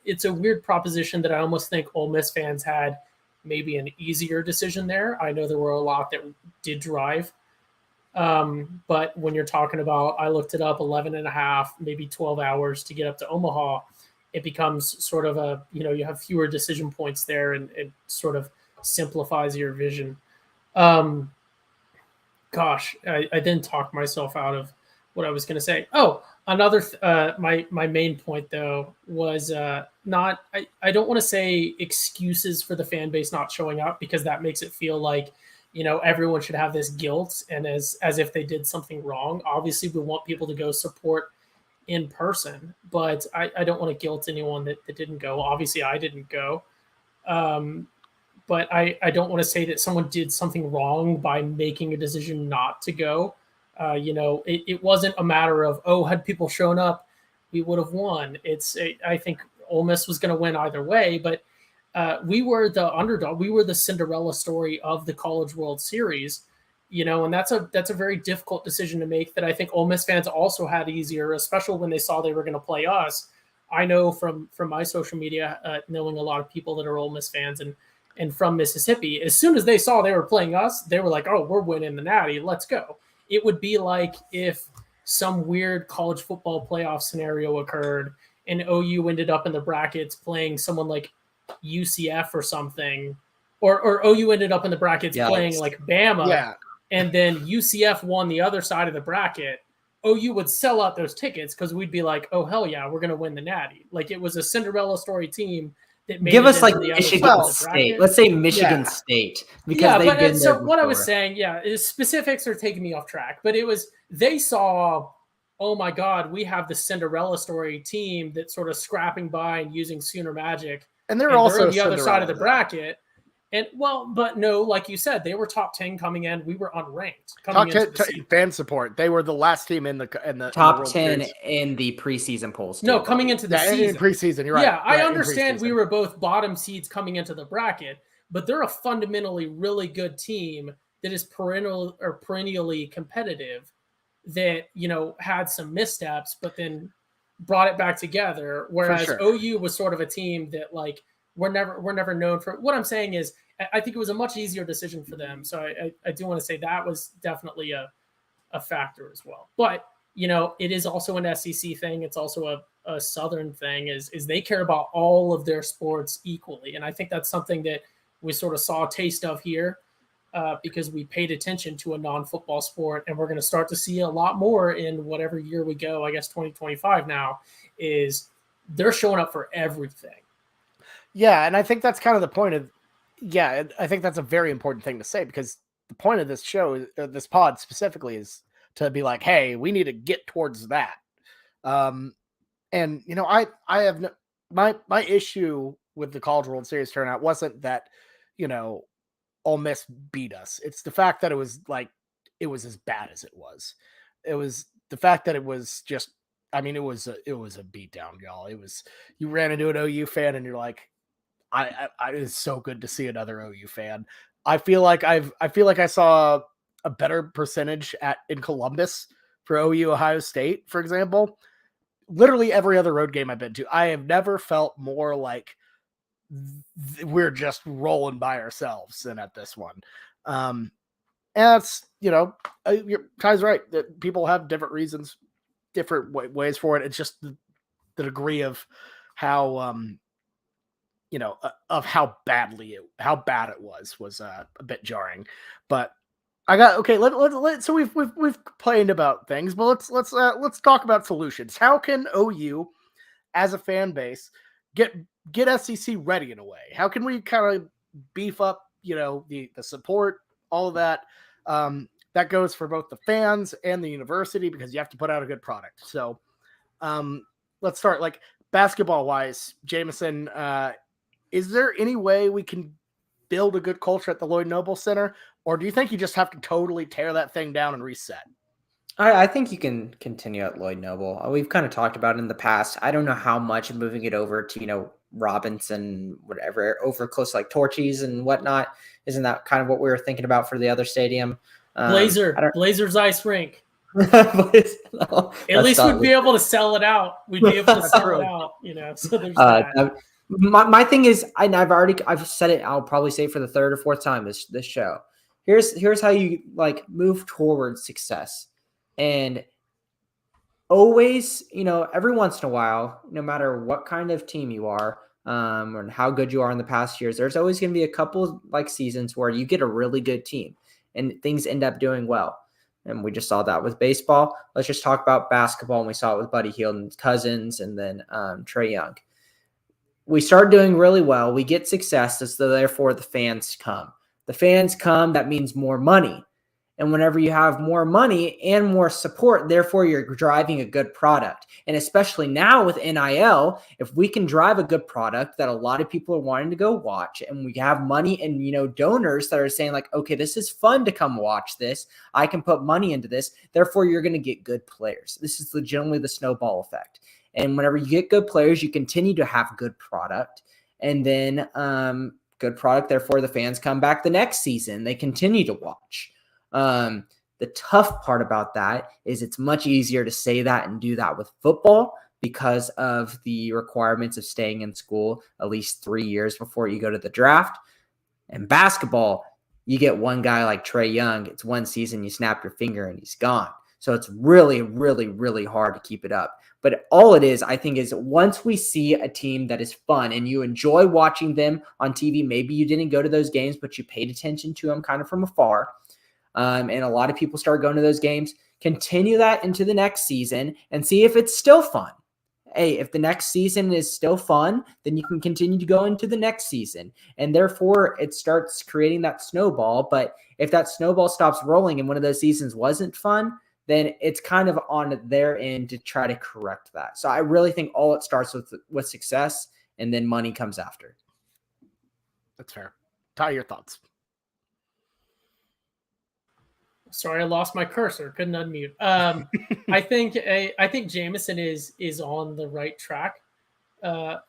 Speaker 2: proposition that I almost think Ole Miss fans had maybe an easier decision there. I know there were a lot that did drive. But when you're talking about, I looked it up, 11 and a half, maybe 12 hours to get up to Omaha, it becomes sort of a, you have fewer decision points there, and it sort of simplifies your vision. Gosh, I then talked myself out of what I was going to say. Oh, another, my main point though was not, I don't want to say excuses for the fan base not showing up, because that makes it feel like, everyone should have this guilt and as if they did something wrong. Obviously, we want people to go support in person, but I don't want to guilt anyone that didn't go. Obviously, I didn't go. But I don't want to say that someone did something wrong by making a decision not to go. It wasn't a matter of, had people shown up, we would have won. I think Ole Miss was going to win either way, but we were the underdog. We were the Cinderella story of the College World Series, and that's a very difficult decision to make that I think Ole Miss fans also had easier, especially when they saw they were going to play us. I know from my social media, knowing a lot of people that are Ole Miss fans and from Mississippi, as soon as they saw they were playing us, they were like, oh, we're winning the Natty, let's go. It would be like if some weird college football playoff scenario occurred and OU ended up in the brackets playing someone like UCF or something, or OU ended up in the brackets playing like Bama, and then UCF won the other side of the bracket. OU would sell out those tickets because we'd be like, oh, hell yeah, we're going to win the Natty. Like, it was a Cinderella story team.
Speaker 3: Give us like Michigan State. Let's say Michigan State, because they've been there before.
Speaker 2: What I was saying, is specifics are taking me off track, but it was, they saw, oh my God, we have the Cinderella story team that's sort of scrapping by and using Schooner Magic,
Speaker 1: and they're also
Speaker 2: on the other side of the bracket. And but no, like you said, they were top 10 coming in. We were unranked coming into the season.
Speaker 1: Fan support. They were the last team in the
Speaker 3: top 10 in the preseason polls.
Speaker 2: No, coming into the season.
Speaker 1: In preseason, you're right.
Speaker 2: Yeah, I understand we were both bottom seeds coming into the bracket, but they're a fundamentally really good team that is perennially competitive. That had some missteps, but then brought it back together. Whereas OU was sort of a team that like. We're never known for. What I'm saying is, I think it was a much easier decision for them. So I do want to say that was definitely a factor as well. But it is also an SEC thing. It's also a Southern thing. Is they care about all of their sports equally, and I think that's something that we sort of saw a taste of here because we paid attention to a non-football sport, and we're going to start to see a lot more in whatever year we go. I guess 2025 now is they're showing up for everything.
Speaker 1: Yeah, and I think that's kind of the point of, I think that's a very important thing to say, because the point of this show, this pod specifically, is to be like, hey, we need to get towards that. And I have my issue with the College World Series turnout wasn't that, Ole Miss beat us. It's the fact that it was as bad as it was. It was the fact that it was just, it was a beatdown, y'all. It was, you ran into an OU fan and you're like, it's so good to see another OU fan. I feel like I saw a better percentage in Columbus for OU Ohio State, for example. Literally every other road game I've been to, I have never felt more like we're just rolling by ourselves than at this one. And that's, Ty's right that people have different reasons, different ways for it. It's just the degree of how, of how bad it was a bit jarring. But so we've complained about things, but let's talk about solutions. How can OU as a fan base get SEC ready in a way? How can we kind of beef up, the support, all of that? That goes for both the fans and the university, because you have to put out a good product. So let's start like basketball wise. Jameson, is there any way we can build a good culture at the Lloyd Noble Center, or do you think you just have to totally tear that thing down and reset?
Speaker 3: I think you can continue at Lloyd Noble. We've kind of talked about it in the past. I don't know how much moving it over to, Robinson, whatever, over close to like Torchies and whatnot. Isn't that kind of what we were thinking about for the other stadium?
Speaker 2: Blazers ice rink.
Speaker 3: No,
Speaker 2: At least we'd be able to sell it out. We'd be able to sell it out, So there's that.
Speaker 3: My thing is, I've said it. I'll probably say it for the third or fourth time this show. Here's how you move towards success, and always, every once in a while, no matter what kind of team you are, or how good you are in the past years, there's always going to be a couple seasons where you get a really good team and things end up doing well. And we just saw that with baseball. Let's just talk about basketball. And we saw it with Buddy Hield and Cousins and then Trae Young. We start doing really well. We get success. So therefore the fans come. The fans come. That means more money. And whenever you have more money and more support, therefore you're driving a good product. And especially now with NIL, if we can drive a good product that a lot of people are wanting to go watch, and we have money and, donors that are saying okay, this is fun to come watch this. I can put money into this. Therefore, you're going to get good players. This is legitimately the snowball effect. And whenever you get good players, you continue to have good product. And then good product, therefore the fans come back the next season. They continue to watch. The tough part about that is it's much easier to say that and do that with football because of the requirements of staying in school at least 3 years before you go to the draft. And basketball, you get one guy like Trae Young, it's one season, you snap your finger and he's gone. So it's really, really, really hard to keep it up. But all it is, I think, is once we see a team that is fun and you enjoy watching them on TV, maybe you didn't go to those games, but you paid attention to them kind of from afar. And a lot of people start going to those games, continue that into the next season and see if it's still fun. Hey, if the next season is still fun, then you can continue to go into the next season. And therefore, it starts creating that snowball. But if that snowball stops rolling and one of those seasons wasn't fun, then it's kind of on their end to try to correct that. So I really think all it starts with success, and then money comes after.
Speaker 1: That's fair. Ty, your thoughts?
Speaker 2: Sorry, I lost my cursor. Couldn't unmute. I think Jameson is on the right track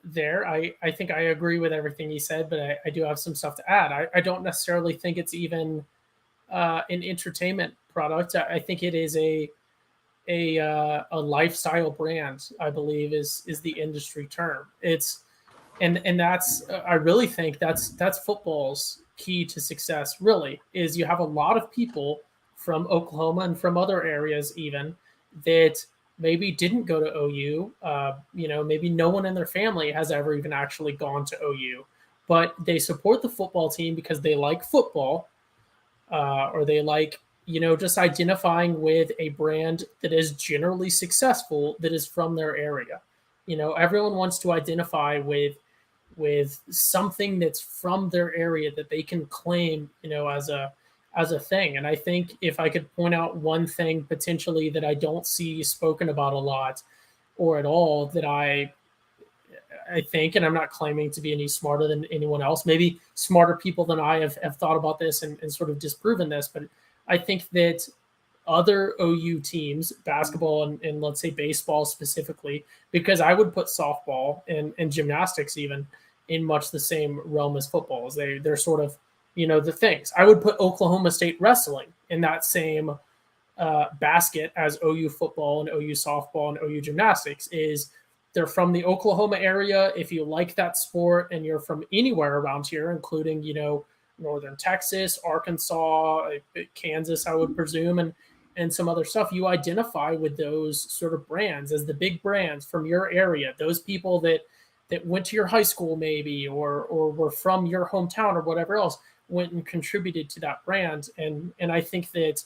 Speaker 2: there. I think I agree with everything he said, but I do have some stuff to add. I don't necessarily think it's even an entertainment product. I think it is a lifestyle brand, I believe is the industry term. And that's I really think that's football's key to success, really, is you have a lot of people from Oklahoma and from other areas even that maybe didn't go to OU. Maybe no one in their family has ever even actually gone to OU, but they support the football team because they like football, or they like, just identifying with a brand that is generally successful, that is from their area. Everyone wants to identify with something that's from their area that they can claim, as a thing. And I think if I could point out one thing potentially that I don't see spoken about a lot or at all, that I think, and I'm not claiming to be any smarter than anyone else, maybe smarter people than I have thought about this and sort of disproven this, but I think that other OU teams, basketball and let's say baseball specifically, because I would put softball and gymnastics even in much the same realm as football. They're sort of, the things. I would put Oklahoma State wrestling in that same basket as OU football and OU softball and OU gymnastics. Is they're from the Oklahoma area. If you like that sport and you're from anywhere around here, including, northern Texas, Arkansas, Kansas, I would presume, and some other stuff, you identify with those sort of brands as the big brands from your area, those people that went to your high school maybe or were from your hometown or whatever else, went and contributed to that brand. And I think that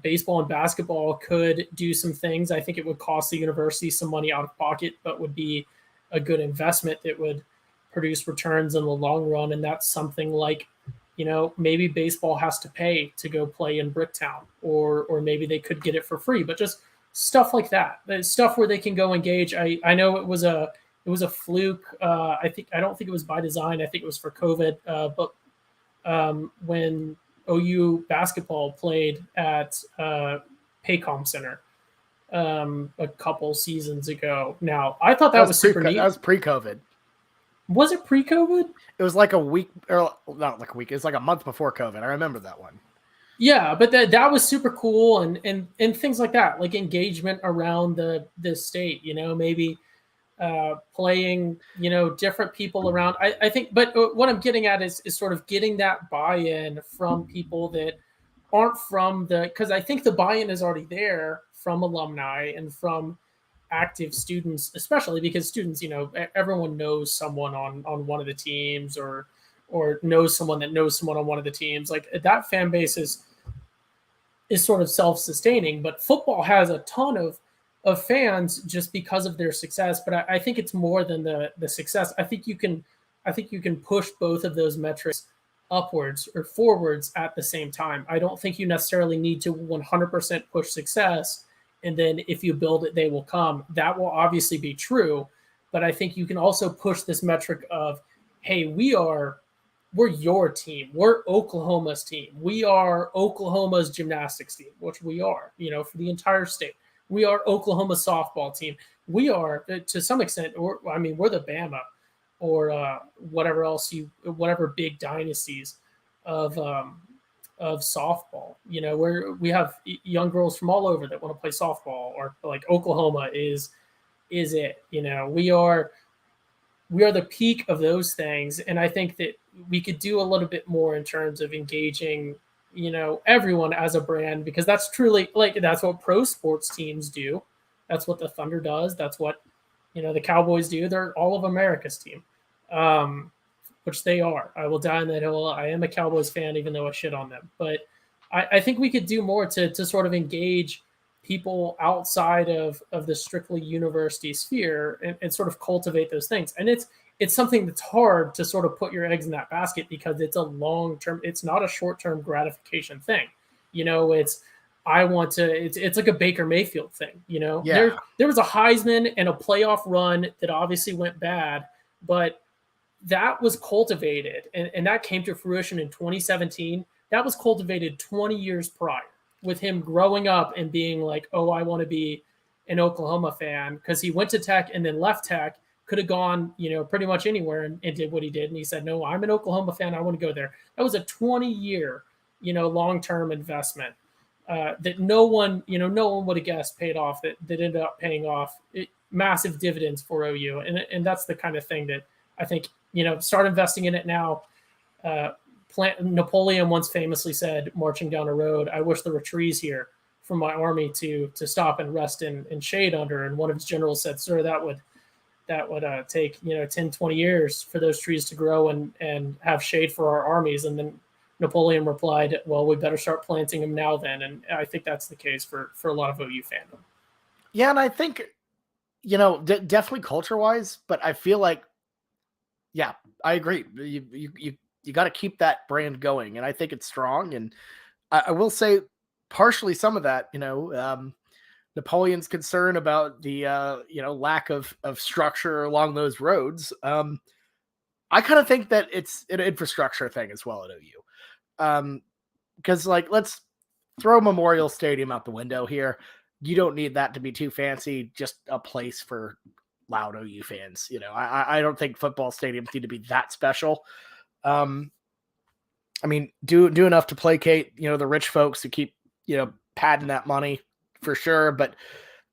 Speaker 2: baseball and basketball could do some things. I think it would cost the university some money out of pocket, but would be a good investment that would produce returns in the long run. And that's something like, maybe baseball has to pay to go play in Bricktown, or maybe they could get it for free, but just stuff like that. Stuff where they can go engage. I know it was a fluke. I don't think it was by design. I think it was for COVID. But when OU basketball played at Paycom Center a couple seasons ago. Now, I thought that was super neat.
Speaker 1: That was pre-COVID.
Speaker 2: Was it pre-COVID?
Speaker 1: It was like a week, or not like a week. It was like a month before COVID. I remember that one.
Speaker 2: Yeah, but that was super cool, and things like that, like engagement around the state. Maybe playing, different people around. I think, but what I'm getting at is sort of getting that buy-in from people that aren't from because I think the buy-in is already there from alumni and from active students, especially because students, everyone knows someone on one of the teams or knows someone that knows someone on one of the teams. Like that fan base is sort of self-sustaining, but football has a ton of fans just because of their success. But I think it's more than the success. I think you can push both of those metrics upwards or forwards at the same time. I don't think you necessarily need to 100% push success, and then if you build it, they will come. That will obviously be true, but I think you can also push this metric of, hey, we're your team. We're Oklahoma's team. We are Oklahoma's gymnastics team, which we are, for the entire state. We are Oklahoma's softball team. We are, to some extent, we're the Bama or whatever big dynasties of softball, where we have young girls from all over that want to play softball, or like Oklahoma is it, we are the peak of those things. And I think that we could do a little bit more in terms of engaging, everyone as a brand, because that's truly that's what pro sports teams do. That's what the Thunder does. That's what, the Cowboys do. They're all of America's team. Which they are. I will die on that hill. I am a Cowboys fan, even though I shit on them. But I think we could do more to sort of engage people outside of the strictly university sphere and sort of cultivate those things. And it's something that's hard to sort of put your eggs in that basket, because it's a long-term, it's not a short-term gratification thing. It's like a Baker Mayfield thing.
Speaker 1: Yeah.
Speaker 2: There was a Heisman and a playoff run that obviously went bad, but that was cultivated, and that came to fruition in 2017. That was cultivated 20 years prior, with him growing up and being like, oh, I want to be an Oklahoma fan, because he went to Tech and then left Tech, could have gone, pretty much anywhere and did what he did. And he said, no, I'm an Oklahoma fan. I want to go there. That was a 20-year, long-term investment that no one would have guessed paid off, that ended up paying off massive dividends for OU. And that's the kind of thing that I think, start investing in it now. Napoleon once famously said, marching down a road, I wish there were trees here for my army to stop and rest in shade under. And one of his generals said, sir, that would take 10, 20 years for those trees to grow and have shade for our armies. And then Napoleon replied, well, we better start planting them now then. And I think that's the case for a lot of OU fandom.
Speaker 1: Yeah, and I think, definitely culture-wise, but I feel like, yeah, I agree. You got to keep that brand going, and I think it's strong. And I will say, partially some of that, Napoleon's concern about the lack of structure along those roads. I kind of think that it's an infrastructure thing as well at OU, because let's throw Memorial Stadium out the window here. You don't need that to be too fancy. Just a place for loud OU fans. I don't think football stadiums need to be that special. Do enough to placate, the rich folks who keep, padding that money for sure. But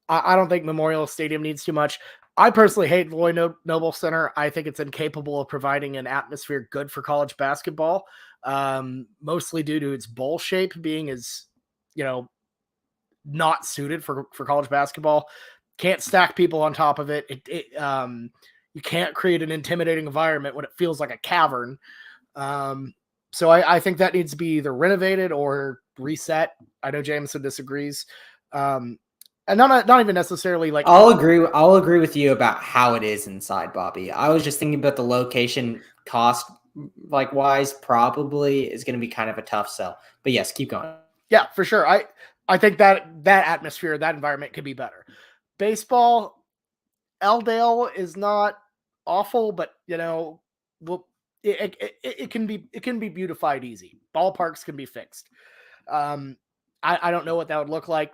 Speaker 1: I don't think Memorial Stadium needs too much. I personally hate Lloyd Noble Center. I think it's incapable of providing an atmosphere good for college basketball, mostly due to its bowl shape being as, not suited for college basketball. Can't stack people on top of it. You can't create an intimidating environment when it feels like a cavern. So I think that needs to be either renovated or reset. I know Jameson disagrees. And not even necessarily like
Speaker 3: I'll agree with you about how it is inside, Bobby. I was just thinking about the location cost wise probably is going to be kind of a tough sell. But yes, keep going.
Speaker 1: Yeah, for sure. I think that atmosphere, that environment could be better. Baseball, Elldale is not awful, but it can be beautified easy. Ballparks can be fixed. I don't know what that would look like.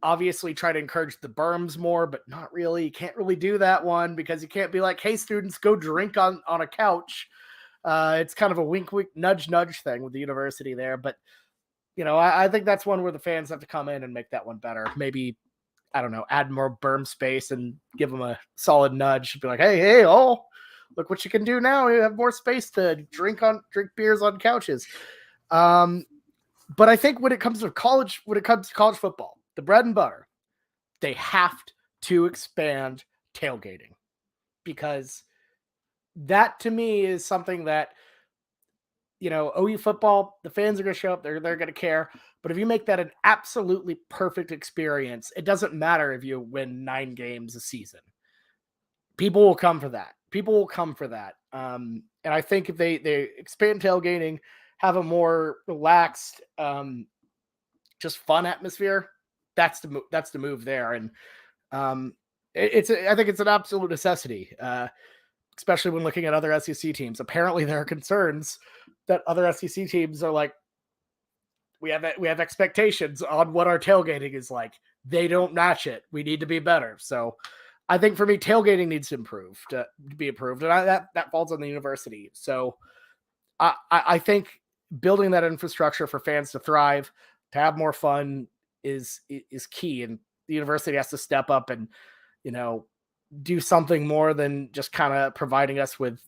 Speaker 1: Obviously try to encourage the berms more, but not really. You can't really do that one because you can't be like, hey, students, go drink on a couch. It's kind of a wink, wink, nudge, nudge thing with the university there. But, I think that's one where the fans have to come in and make that one better. Maybe, I don't know, add more berm space and give them a solid nudge. Be like, hey, look what you can do now. You have more space to drink beers on couches. But I think when it comes to college football, the bread and butter, they have to expand tailgating, because that to me is something that, OU football, the fans are going to show up. They're going to care. But if you make that an absolutely perfect experience, it doesn't matter if you win 9 games a season. People will come for that. And I think if they expand tailgating, have a more relaxed, just fun atmosphere, that's the move there. And I think it's an absolute necessity, especially when looking at other SEC teams. Apparently there are concerns that other SEC teams are like, we have expectations on what our tailgating is like. They don't match it. We need to be better. So I think for me, tailgating needs to improve to be approved. And that falls on the university. So I think building that infrastructure for fans to thrive, to have more fun is key. And the university has to step up and, do something more than just kind of providing us with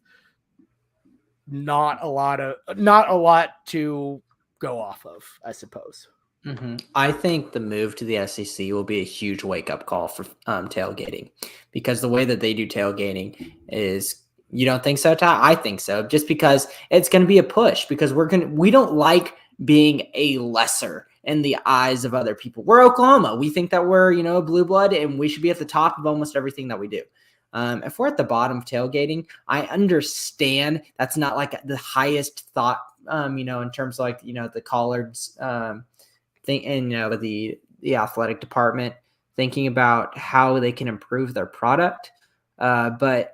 Speaker 1: not a lot to go off of, I suppose.
Speaker 3: Mm-hmm. I think the move to the SEC will be a huge wake-up call for tailgating, because the way that they do tailgating is, you don't think so, Ty? I think so, just because it's going to be a push, because we don't like being a lesser in the eyes of other people. We're Oklahoma. We think that we're, blue blood, and we should be at the top of almost everything that we do. If we're at the bottom of tailgating, I understand that's not like the highest thought, in terms of like, the collards thing, and, the athletic department thinking about how they can improve their product. But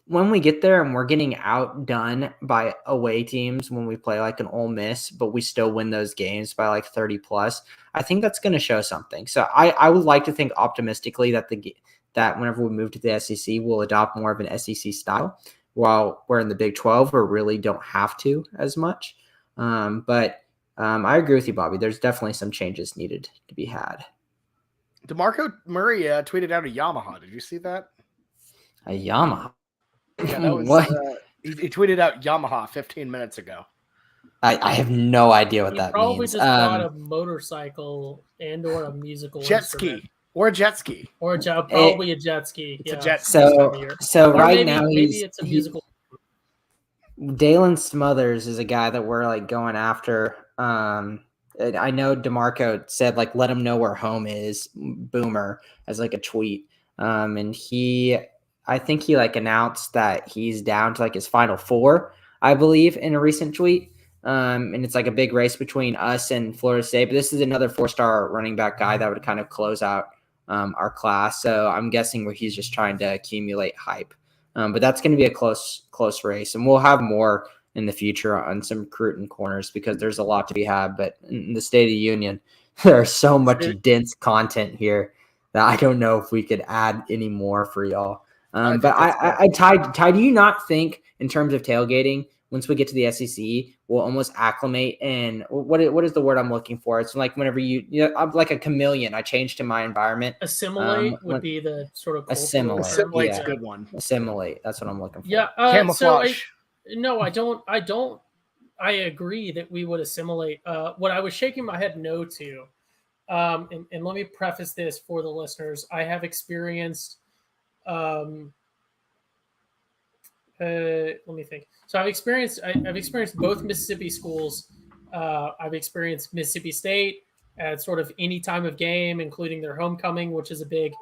Speaker 3: when we get there and we're getting outdone by away teams when we play like an Ole Miss, but we still win those games by like 30 plus, I think that's going to show something. So I would like to think optimistically that that whenever we move to the SEC, we'll adopt more of an SEC style, while we're in the Big 12, we really don't have to as much. But I agree with you, Bobby. There's definitely some changes needed to be had.
Speaker 1: DeMarco Murray tweeted out a Yamaha. Did you see that?
Speaker 3: A Yamaha?
Speaker 1: Yeah, that was what? He tweeted out Yamaha 15 minutes ago.
Speaker 3: I have no idea what that means.
Speaker 2: Probably just bought a motorcycle and or a musical
Speaker 1: jet ski. Or a jet ski.
Speaker 2: Or probably a jet ski.
Speaker 1: It's a jet
Speaker 3: ski. So
Speaker 2: or
Speaker 3: right
Speaker 2: maybe,
Speaker 3: now
Speaker 2: maybe it's a musical.
Speaker 3: Dalen Smothers is a guy that we're like going after. I know DeMarco said like, let him know where home is, Boomer, as like a tweet. And I think he like announced that he's down to like his final 4, I believe, in a recent tweet. And it's like a big race between us and Florida State. But this is another 4-star running back guy that would kind of close out our class. So I'm guessing where he's just trying to accumulate hype. But that's going to be a close race. And we'll have more in the future on some recruiting corners, because there's a lot to be had. But in the State of the Union, there's so much dense content here that I don't know if we could add any more for y'all. But Ty, do you not think in terms of tailgating, once we get to the SEC, we'll almost acclimate? And what is the word I'm looking for? It's like whenever I'm like a chameleon. I change to my environment.
Speaker 2: Assimilate would be the sort of
Speaker 1: assimilate's a good one.
Speaker 3: Assimilate. That's what I'm looking for.
Speaker 2: Yeah.
Speaker 1: Camouflage.
Speaker 2: No, I don't. I agree that we would assimilate. What I was shaking my head no to, and let me preface this for the listeners. I have experienced. Let me think. So I've experienced both Mississippi schools. I've experienced Mississippi State at sort of any time of game, including their homecoming, which is a big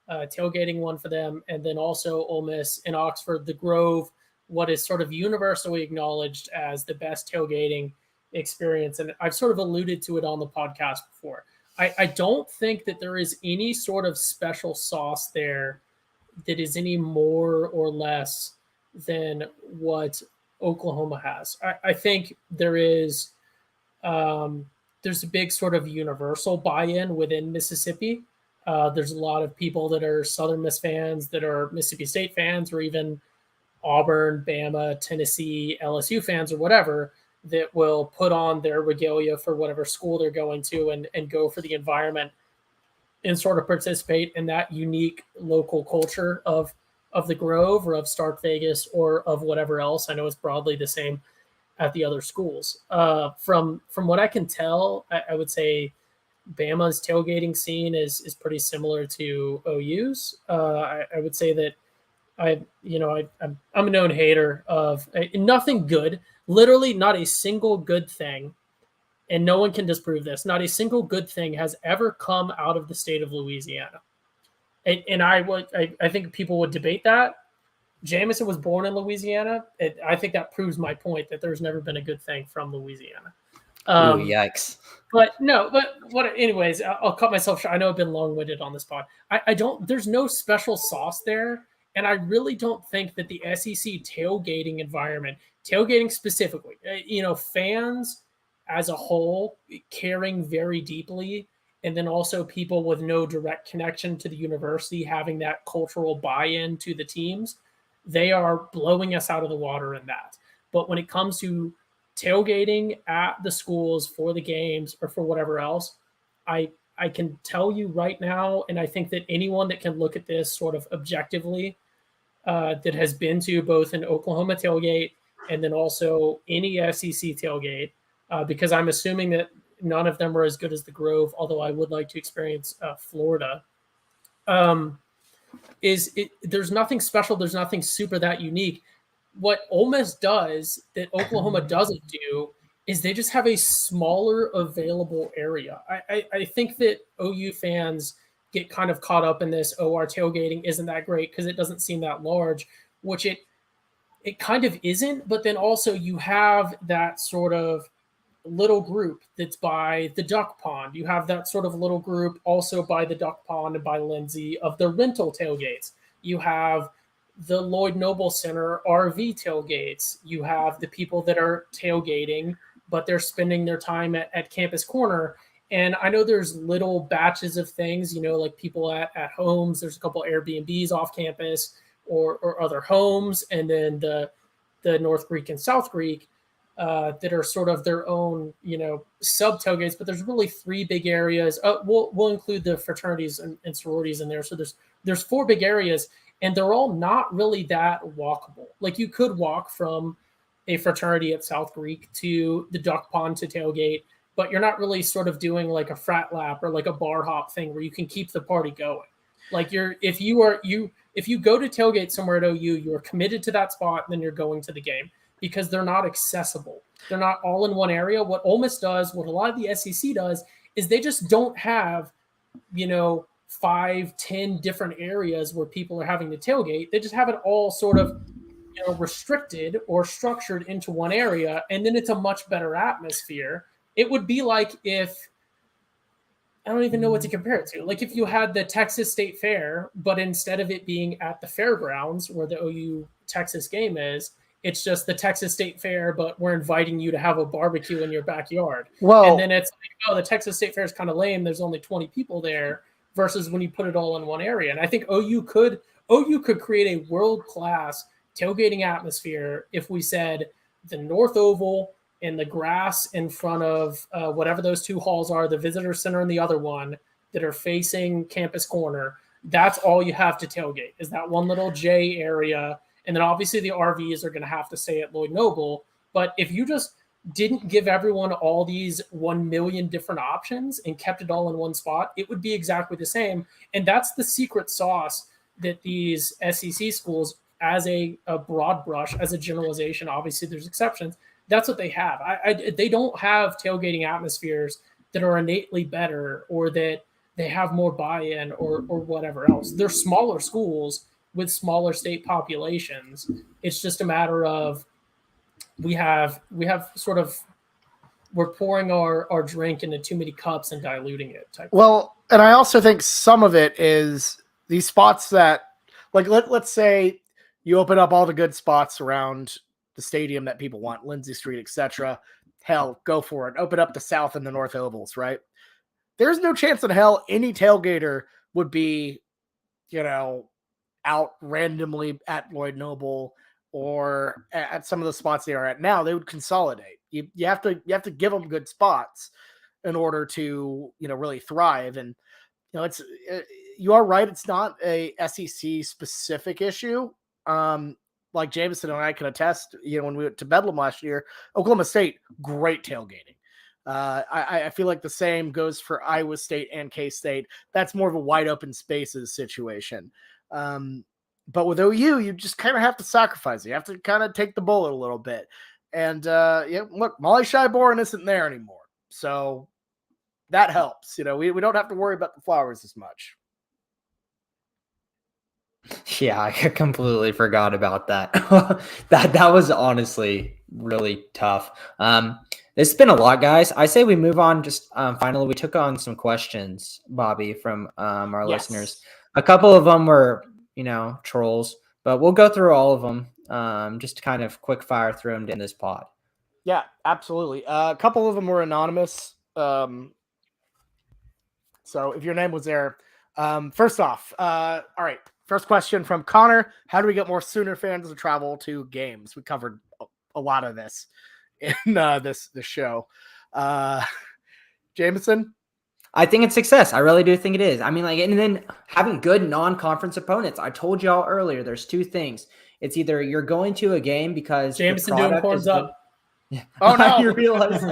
Speaker 2: tailgating one for them, and then also Ole Miss in Oxford, the Grove, what is sort of universally acknowledged as the best tailgating experience. And I've sort of alluded to it on the podcast before. I don't think that there is any sort of special sauce there that is any more or less than what Oklahoma has. I think there is there's a big sort of universal buy-in within Mississippi. There's a lot of people that are Southern Miss fans, that are Mississippi State fans, or even Auburn, Bama, Tennessee, LSU fans, or whatever, that will put on their regalia for whatever school they're going to and go for the environment and sort of participate in that unique local culture of the Grove or of Stark Vegas or of whatever else. I know it's broadly the same at the other schools. From what I can tell, I would say Bama's tailgating scene is pretty similar to OU's. I would say that I'm a known hater of nothing good, literally not a single good thing, and no one can disprove this. Not a single good thing has ever come out of the state of Louisiana. And I think people would debate that. Jameson was born in Louisiana. I think that proves my point that there's never been a good thing from Louisiana.
Speaker 3: Ooh, yikes.
Speaker 2: Anyways, I'll cut myself short. I know I've been long-winded on this pod. There's no special sauce there. And I really don't think that the SEC tailgating environment, tailgating specifically, fans as a whole caring very deeply, and then also people with no direct connection to the university having that cultural buy-in to the teams, they are blowing us out of the water in that. But when it comes to tailgating at the schools for the games or for whatever else, I can tell you right now, and I think that anyone that can look at this sort of objectively, that has been to both an Oklahoma tailgate and then also any SEC tailgate, because I'm assuming that none of them are as good as the Grove, although I would like to experience Florida. There's nothing special. There's nothing super that unique. What Ole Miss does that Oklahoma doesn't do is they just have a smaller available area. I think that OU fans get kind of caught up in this, our tailgating isn't that great because it doesn't seem that large, which it kind of isn't. But then also you have that sort of little group that's by the duck pond. You have that sort of little group also by the duck pond and by Lindsay of the rental tailgates. You have the Lloyd Noble Center RV tailgates. You have the people that are tailgating, but they're spending their time at Campus Corner. And I know there's little batches of things, like people at homes. There's a couple Airbnbs off campus or other homes. And then the North Greek and South Greek that are sort of their own, sub tailgates. But there's really three big areas. We'll include the fraternities and sororities in there. So there's four big areas, and they're all not really that walkable. Like you could walk from a fraternity at South Greek to the duck pond to tailgate, but you're not really sort of doing like a frat lap or like a bar hop thing where you can keep the party going. Like if you go to tailgate somewhere at OU, you are committed to that spot, and then you're going to the game because they're not accessible. They're not all in one area. What Ole Miss does, what a lot of the SEC does, is they just don't have, 5-10 different areas where people are having to tailgate. They just have it all sort of, restricted or structured into one area, and then it's a much better atmosphere. It would be like if, I don't even know what to compare it to. Like if you had the Texas State Fair, but instead of it being at the fairgrounds where the OU Texas game is, it's just the Texas State Fair, but we're inviting you to have a barbecue in your backyard.
Speaker 1: Well,
Speaker 2: and then it's like, the Texas State Fair is kind of lame. There's only 20 people there versus when you put it all in one area. And I think OU could create a world-class tailgating atmosphere if we said the North Oval and the grass in front of whatever those two halls are, the visitor center and the other one that are facing Campus Corner, that's all you have to tailgate is that one little J area. And then obviously the RVs are going to have to stay at Lloyd Noble. But if you just didn't give everyone all these 1 million different options and kept it all in one spot, it would be exactly the same. And that's the secret sauce that these SEC schools, as a broad brush, as a generalization, obviously there's exceptions, that's what they have. They don't have tailgating atmospheres that are innately better or that they have more buy-in or whatever else. They're smaller schools with smaller state populations. It's just a matter of we're pouring our drink into too many cups and diluting it.
Speaker 1: Well, and I also think some of it is these spots that, like, let's say you open up all the good spots around the stadium that people want, Lindsay Street, etc. hell, go for it. Open up the South and the North Ovals, right? There's no chance in hell any tailgater would be, out randomly at Lloyd Noble or at some of the spots they are at now. They would consolidate. You have to give them good spots in order to really thrive. And it's you are right. It's not a SEC specific issue. Like Jameson and I can attest. When we went to Bedlam last year, Oklahoma State, great tailgating. I feel like the same goes for Iowa State and K-State. That's more of a wide open spaces situation. But with OU, you just kind of have to sacrifice. You have to kind of take the bullet a little bit. And look, Molly Shybourne isn't there anymore. So that helps. We don't have to worry about the Flowers as much.
Speaker 3: Yeah, I completely forgot about that. that was honestly really tough. It's been a lot, guys. I say we move on. Just finally, we took on some questions, Bobby, from our listeners. A couple of them were, trolls, but we'll go through all of them. Just to kind of quick fire through them in this pod.
Speaker 1: Yeah, absolutely. A couple of them were anonymous. So if your name was there, first off, all right. First question from Connor. How do we get more Sooner fans to travel to games? We covered a lot of this in this show. Jameson?
Speaker 3: I think it's success. I really do think it is. I mean, and then having good non-conference opponents. I told y'all earlier, there's two things. It's either you're going to a game because
Speaker 2: Jameson doing horns up.
Speaker 3: Yeah.
Speaker 1: Oh no!
Speaker 3: You realize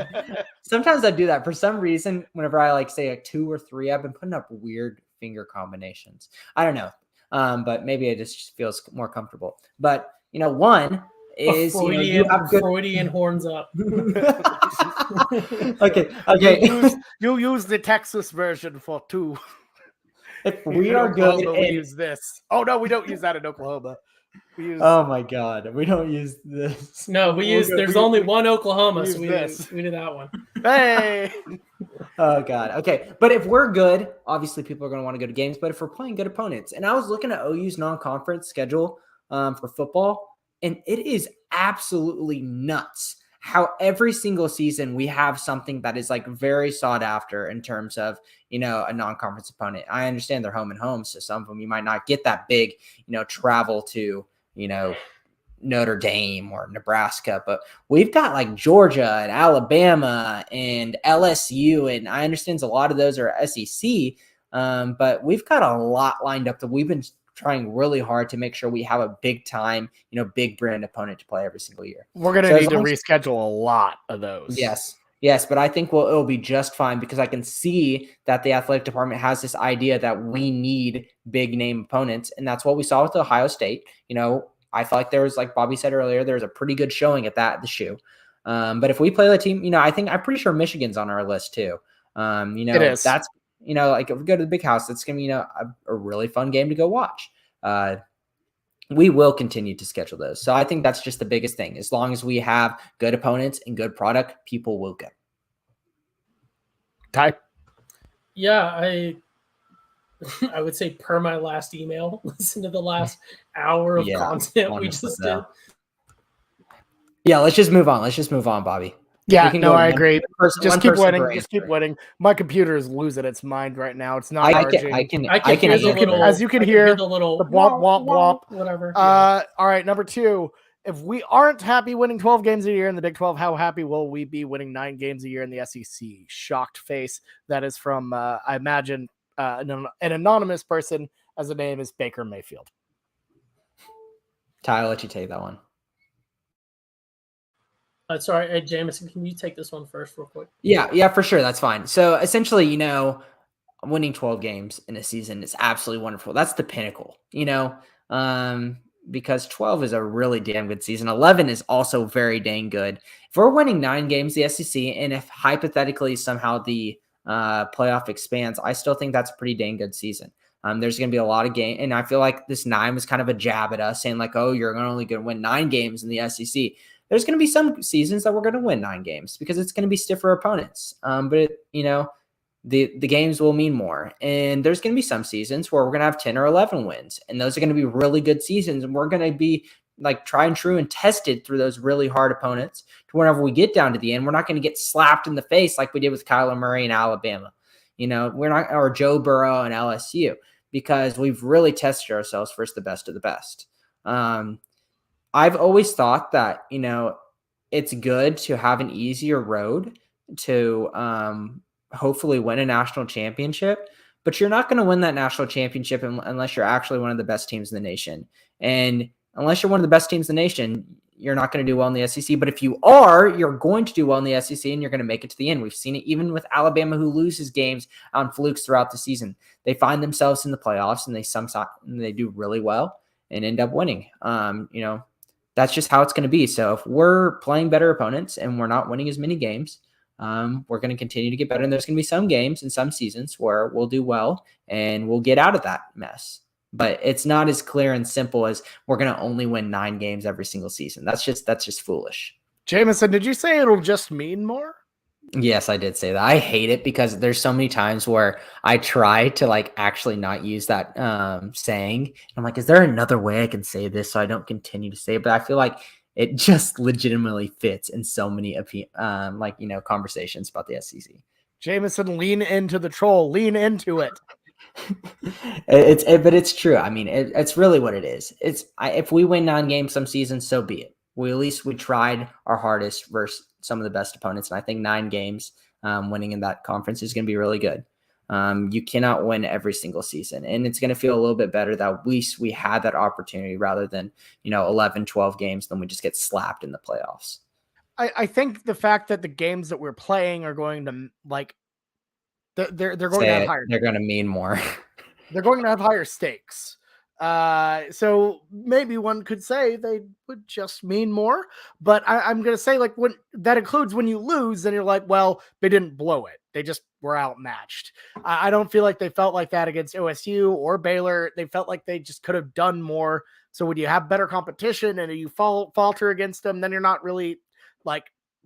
Speaker 3: sometimes I do that for some reason. Whenever I say 2 or 3, I've been putting up weird finger combinations. I don't know. But maybe it just feels more comfortable. But one is you have good
Speaker 2: Freudian horns up.
Speaker 3: Okay.
Speaker 1: You use the Texas version for 2.
Speaker 3: If we are good,
Speaker 1: we use this. Oh no, we don't use that in Oklahoma.
Speaker 3: Oh my God, we don't use this.
Speaker 2: No, there's only one Oklahoma, so we do that one.
Speaker 1: Hey.
Speaker 3: Oh God. Okay. But if we're good, obviously people are going to want to go to games, but if we're playing good opponents, and I was looking at OU's non-conference schedule for football, and it is absolutely nuts how every single season we have something that is very sought after in terms of, a non-conference opponent. I understand they're home and home. So some of them, you might not get that big, travel to, Notre Dame or Nebraska, but we've got Georgia and Alabama and LSU. And I understand a lot of those are SEC, but we've got a lot lined up that we've been trying really hard to make sure we have a big time, big brand opponent to play every single year.
Speaker 1: We're going to need to reschedule a lot of those.
Speaker 3: Yes, but I think it'll be just fine because I can see that the athletic department has this idea that we need big name opponents, and that's what we saw with Ohio State. I felt like there was, like Bobby said earlier, there was a pretty good showing at the shoe. But if we play the team, I'm pretty sure Michigan's on our list too.
Speaker 1: It is.
Speaker 3: That's, if we go to the big house, it's going to be, a really fun game to go watch. We will continue to schedule those. So I think that's just the biggest thing. As long as we have good opponents and good product, people will go.
Speaker 1: Ty?
Speaker 2: Yeah, I would say per my last email, listen to the last hour of content we just did.
Speaker 3: Yeah, let's just move on, Bobby.
Speaker 1: Yeah, no, I agree. Just keep winning. Just keep winning. My computer is losing its mind right now. It's not charging.
Speaker 2: I can
Speaker 1: as you can hear the
Speaker 2: little
Speaker 1: womp womp womp.
Speaker 2: Whatever.
Speaker 1: All right, number 2. If we aren't happy winning 12 games a year in the Big 12, how happy will we be winning 9 games a year in the SEC? Shocked face. That is from I imagine an anonymous person, as the name is Baker Mayfield.
Speaker 3: Ty, I'll let you take that one.
Speaker 2: Sorry, Jameson, can you take this one first real quick?
Speaker 3: Yeah, for sure. That's fine. So essentially, winning 12 games in a season is absolutely wonderful. That's the pinnacle, because 12 is a really damn good season. 11 is also very dang good. If we're winning 9 games, the SEC, and if hypothetically somehow the playoff expands, I still think that's a pretty dang good season. There's going to be a lot of games, and I feel like this 9 was kind of a jab at us saying you're only going to win 9 games in the SEC. There's going to be some seasons that we're going to win 9 games because it's going to be stiffer opponents. But the games will mean more. And there's going to be some seasons where we're going to have 10 or 11 wins, and those are going to be really good seasons. And we're going to be like tried and true and tested through those really hard opponents to whenever we get down to the end, we're not going to get slapped in the face like we did with Kyler Murray in Alabama. We're not, or Joe Burrow and LSU, because we've really tested ourselves versus the best of the best. I've always thought that, it's good to have an easier road to hopefully win a national championship, but you're not going to win that national championship unless you're actually one of the best teams in the nation. And unless you're one of the best teams in the nation, you're not going to do well in the SEC. But if you are, you're going to do well in the SEC and you're going to make it to the end. We've seen it even with Alabama, who loses games on flukes throughout the season. They find themselves in the playoffs and they do really well and end up winning. That's just how it's going to be. So if we're playing better opponents and we're not winning as many games, we're going to continue to get better. And there's going to be some games and some seasons where we'll do well and we'll get out of that mess. But it's not as clear and simple as we're going to only win 9 games every single season. That's just foolish.
Speaker 1: Jameson, did you say it'll just mean more?
Speaker 3: Yes, I did say that. I hate it because there's so many times where I try to actually not use that saying. I'm like, is there another way I can say this so I don't continue to say it? But I feel like it just legitimately fits in so many conversations about the SEC.
Speaker 1: Jameson, lean into the troll. Lean into it.
Speaker 3: But it's true. I mean, it's really what it is. If we win 9 games some seasons, so be it. At least we tried our hardest versus some of the best opponents. And I think 9 games winning in that conference is going to be really good. You cannot win every single season. And it's going to feel a little bit better that at least we had that opportunity rather than, 11, 12 games, then we just get slapped in the playoffs.
Speaker 1: I think the fact that the games that we're playing are going to they're going to have higher.
Speaker 3: They're going to mean more.
Speaker 1: They're going to have higher stakes. So maybe one could say they would just mean more, but I'm going to say when that includes when you lose, then you're like, well, they didn't blow it. They just were outmatched. I don't feel like they felt like that against OSU or Baylor. They felt like they just could have done more. So when you have better competition and you falter against them, then you're not really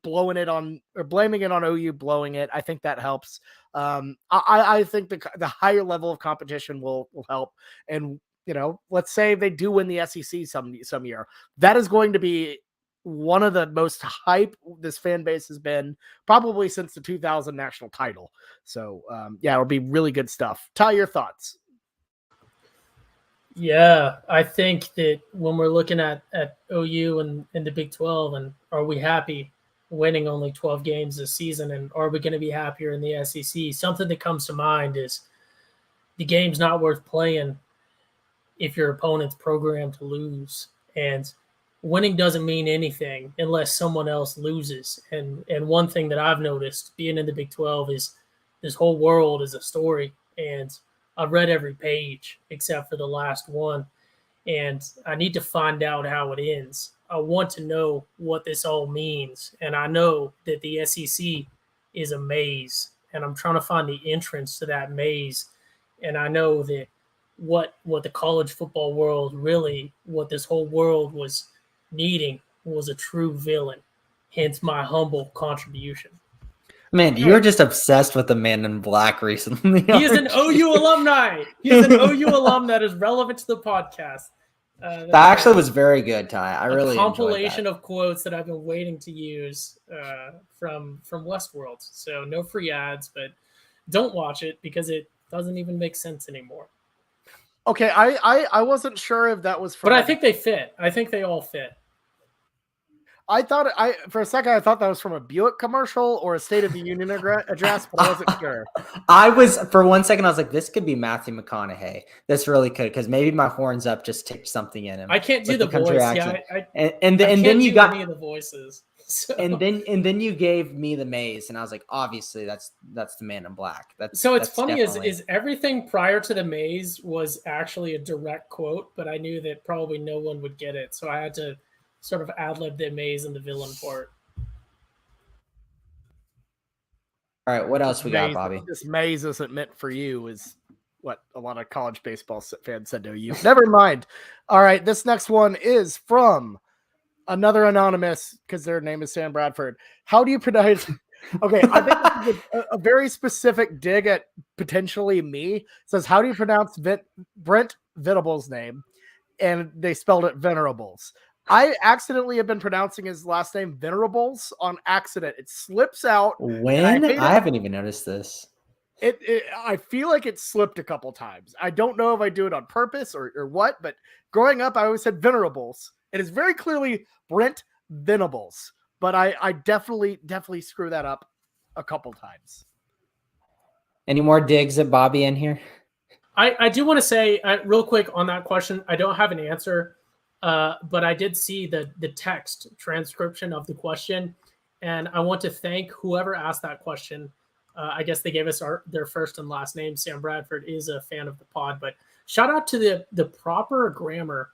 Speaker 1: blowing it on or blaming it on OU blowing it. I think that helps. I think the higher level of competition will help. And let's say they do win the SEC some year. That is going to be one of the most hype this fan base has been probably since the 2000 national title. So it'll be really good stuff. Ty, your thoughts?
Speaker 2: Yeah, I think that when we're looking at OU and the Big 12, and are we happy winning only 12 games this season, and are we going to be happier in the SEC? Something that comes to mind is the game's not worth playing if your opponent's programmed to lose. And winning doesn't mean anything unless someone else loses. And one thing that I've noticed being in the Big 12 is this whole world is a story. And I've read every page except for the last one. And I need to find out how it ends. I want to know what this all means. And I know that the SEC is a maze. And I'm trying to find the entrance to that maze. And I know that what the college football world really, what this whole world was needing was a true villain. Hence my humble contribution.
Speaker 3: Man, you're just obsessed with the Man in Black recently.
Speaker 2: He is an OU alumni. He is an OU alum that is relevant to the podcast.
Speaker 3: That actually was very good, Ty. I really enjoyed
Speaker 2: compilation
Speaker 3: that.
Speaker 2: of quotes that I've been waiting to use from Westworld. So no free ads, but don't watch it because it doesn't even make sense anymore.
Speaker 1: Okay, I wasn't sure if that was from.
Speaker 2: But I think they fit. I think they all fit.
Speaker 1: I thought for a second I thought that was from a Buick commercial or a State of the Union address, but I wasn't sure.
Speaker 3: For 1 second I was like, this could be Matthew McConaughey. This really could, because maybe my horns up just ticked something in him.
Speaker 2: I can't do the voice. Yeah,
Speaker 3: and then you got
Speaker 2: any of the voices. So.
Speaker 3: And then you gave me the maze, and I was like, obviously that's the Man in Black.
Speaker 2: So it's funny is everything prior to the maze was actually a direct quote, but I knew that probably no one would get it, so I had to sort of ad-lib the maze and the villain part.
Speaker 3: All right, what else we got, Bobby?
Speaker 1: This maze isn't meant for you is what a lot of college baseball fans said to you. Never mind. All right, this next one is from another anonymous, because their name is Sam Bradford. How do you pronounce? Okay, I think this is a very specific dig at potentially me. It says, how do you pronounce Brent Venables' name? And they spelled it Venerables. I accidentally have been pronouncing his last name Venerables on accident. It slips out.
Speaker 3: When?
Speaker 1: hate it.
Speaker 3: I haven't even noticed this.
Speaker 1: I feel like it slipped a couple times. I don't know if I do it on purpose or what, but growing up, I always said Venerables. It is very clearly Brent Venables, but I definitely screw that up a couple times.
Speaker 3: Any more digs at Bobby in here?
Speaker 2: I do want to say real quick on that question. I don't have an answer, but I did see the text transcription of the question, and I want to thank whoever asked that question. I guess they gave us their first and last name. Sam Bradford is a fan of the pod, but shout out to the proper grammar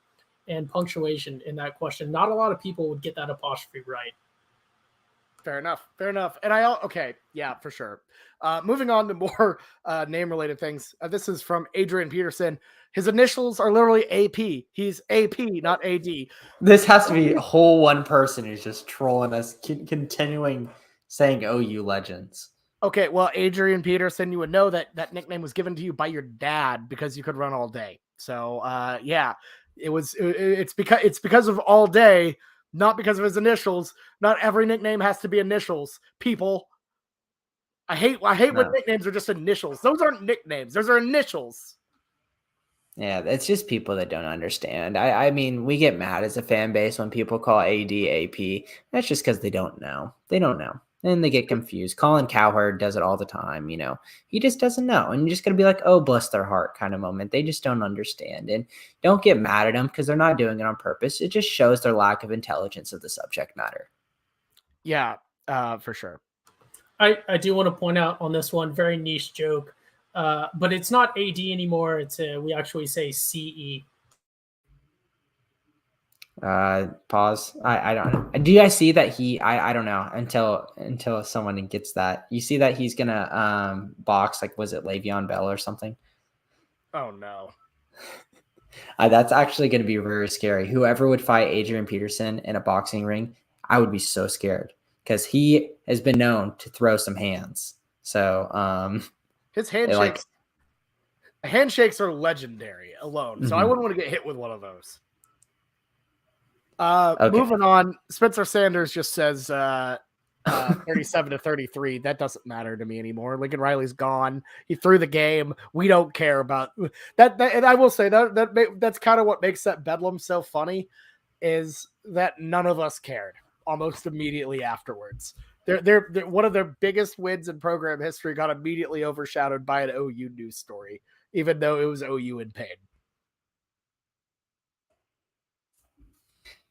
Speaker 2: and punctuation in that question. Not a lot of people would get that apostrophe right.
Speaker 1: Fair enough. And okay, yeah, for sure. Moving on to more name-related things. This is from Adrian Peterson. His initials are literally AP. He's AP, not AD.
Speaker 3: This has to be a whole one person who's just trolling us, continuing saying OU legends.
Speaker 1: Okay, well, Adrian Peterson, you would know that nickname was given to you by your dad because you could run all day. So, yeah, it's because of all day, not because of his initials. Not every nickname has to be initials, people. I hate when nicknames are just initials. Those aren't nicknames. Those are initials.
Speaker 3: Yeah, it's just people that don't understand. I mean, we get mad as a fan base when people call AD AP. That's just because they don't know. They don't know. And they get confused. Colin Cowherd does it all the time, you know. He just doesn't know. And you're just going to be like, oh, bless their heart kind of moment. They just don't understand. And don't get mad at them because they're not doing it on purpose. It just shows their lack of intelligence of the subject matter.
Speaker 1: Yeah, for sure.
Speaker 2: I do want to point out on this one, very niche joke, but it's not AD anymore. It's we actually say CE.
Speaker 3: Pause. I don't know. Do you guys see that I don't know until someone gets that. You see that he's gonna box, like, was it Le'Veon Bell or something?
Speaker 1: Oh no.
Speaker 3: That's actually going to be very scary. Whoever would fight Adrian Peterson in a boxing ring, I would be so scared because he has been known to throw some hands. So
Speaker 1: his handshakes are legendary alone. So I wouldn't want to get hit with one of those. Okay. Moving on, Spencer Sanders just says 37-33. That doesn't matter to me anymore. Lincoln Riley's gone. He threw the game. We don't care about that. And I will say that's kind of what makes that Bedlam so funny, is that none of us cared almost immediately afterwards. They're one of their biggest wins in program history got immediately overshadowed by an OU news story, even though it was OU in pain.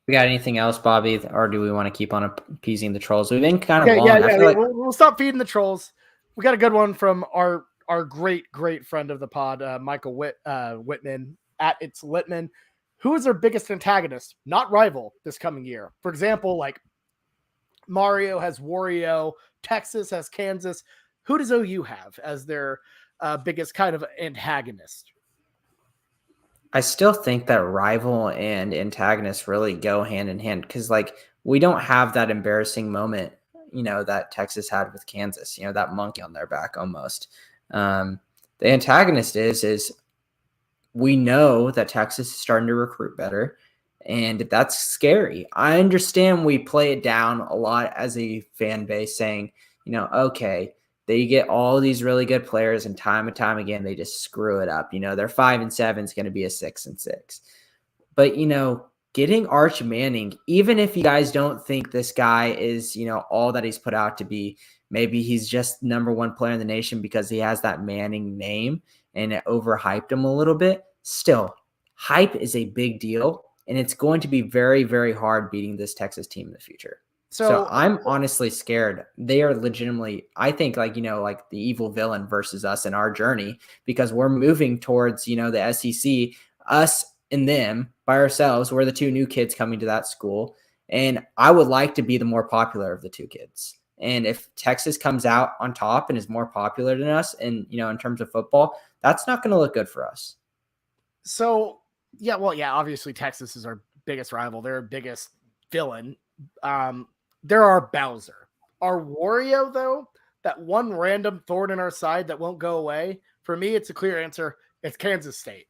Speaker 3: We got anything else, Bobby, or do we want to keep on appeasing the trolls? We've been kind of long. Yeah,
Speaker 1: we'll stop feeding the trolls. We got a good one from our great friend of the pod, Michael Whitman at It's Litman. Who is their biggest antagonist, not rival, this coming year? For example, like Mario has Wario, Texas has Kansas. Who does OU have as their biggest kind of antagonist?
Speaker 3: I still think that rival and antagonist really go hand in hand because, like, we don't have that embarrassing moment, you know, that Texas had with Kansas, you know, that monkey on their back almost. The antagonist is we know that Texas is starting to recruit better, and that's scary. I understand we play it down a lot as a fan base saying, you know, okay, they get all these really good players, and time again, they just screw it up. You know, their 5-7 is going to be a 6-6. But, you know, getting Arch Manning, even if you guys don't think this guy is, you know, all that he's put out to be, maybe he's just number one player in the nation because he has that Manning name and it overhyped him a little bit. Still, hype is a big deal, and it's going to be very, very hard beating this Texas team in the future. So I'm honestly scared. They are legitimately, I think, like, you know, like the evil villain versus us in our journey, because we're moving towards, you know, the SEC, us and them by ourselves. We're the two new kids coming to that school. And I would like to be the more popular of the two kids. And if Texas comes out on top and is more popular than us, and, you know, in terms of football, that's not going to look good for us.
Speaker 1: So, yeah, well, yeah, obviously Texas is our biggest rival. They're our biggest villain. They're our Bowser. Our Wario, though, that one random thorn in our side that won't go away, for me, it's a clear answer. It's Kansas State.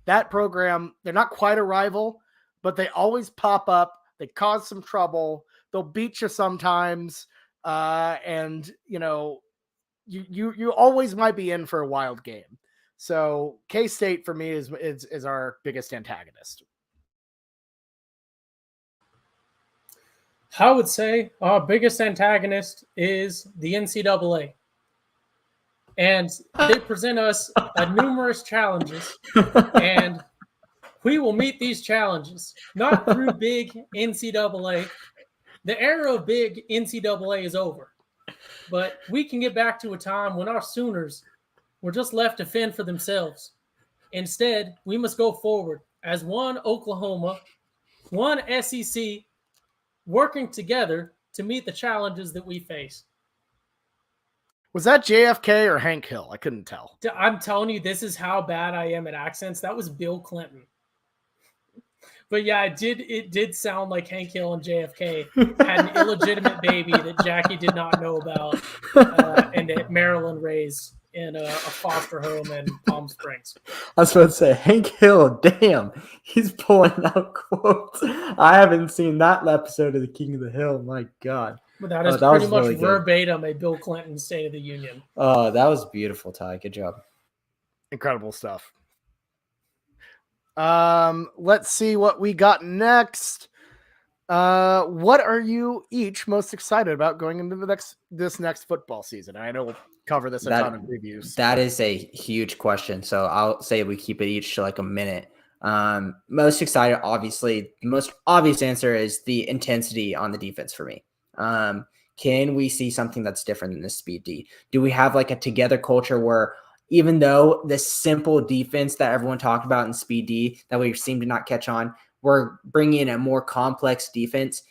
Speaker 1: That program, they're not quite a rival, but they always pop up They cause some trouble. They'll beat you sometimes. And you always might be in for a wild game. So K-State for me is our biggest antagonist.
Speaker 2: I would say our biggest antagonist is the NCAA. And they present us numerous challenges, and we will meet these challenges, not through big NCAA. The era of big NCAA is over, but we can get back to a time when our Sooners were just left to fend for themselves. Instead, we must go forward as one Oklahoma, one SEC, working together to meet the challenges that we face.
Speaker 1: Was that JFK or Hank Hill? I couldn't tell.
Speaker 2: I'm telling you, this is how bad I am at accents. That was Bill Clinton. But yeah, it did sound like Hank Hill and JFK had an illegitimate baby that Jackie did not know about, and that Maryland raised in a foster home in Palm Springs.
Speaker 3: I was about to say, Hank Hill, damn, he's pulling out quotes. I haven't seen that episode of The King of the Hill. My God.
Speaker 2: But that is pretty much really verbatim a Bill Clinton State of the Union.
Speaker 3: Oh, that was beautiful, Ty. Good job.
Speaker 1: Incredible stuff. Let's see what we got next. What are you each most excited about going into this next football season? I know we'll cover this a ton of previews.
Speaker 3: That is a huge question. So I'll say we keep it each to like a minute. Most excited, obviously, the most obvious answer is the intensity on the defense for me. Can we see something that's different than this speed D? Do we have like a together culture where even though the simple defense that everyone talked about in speed D that we seem to not catch on, we're bringing in a more complex defense?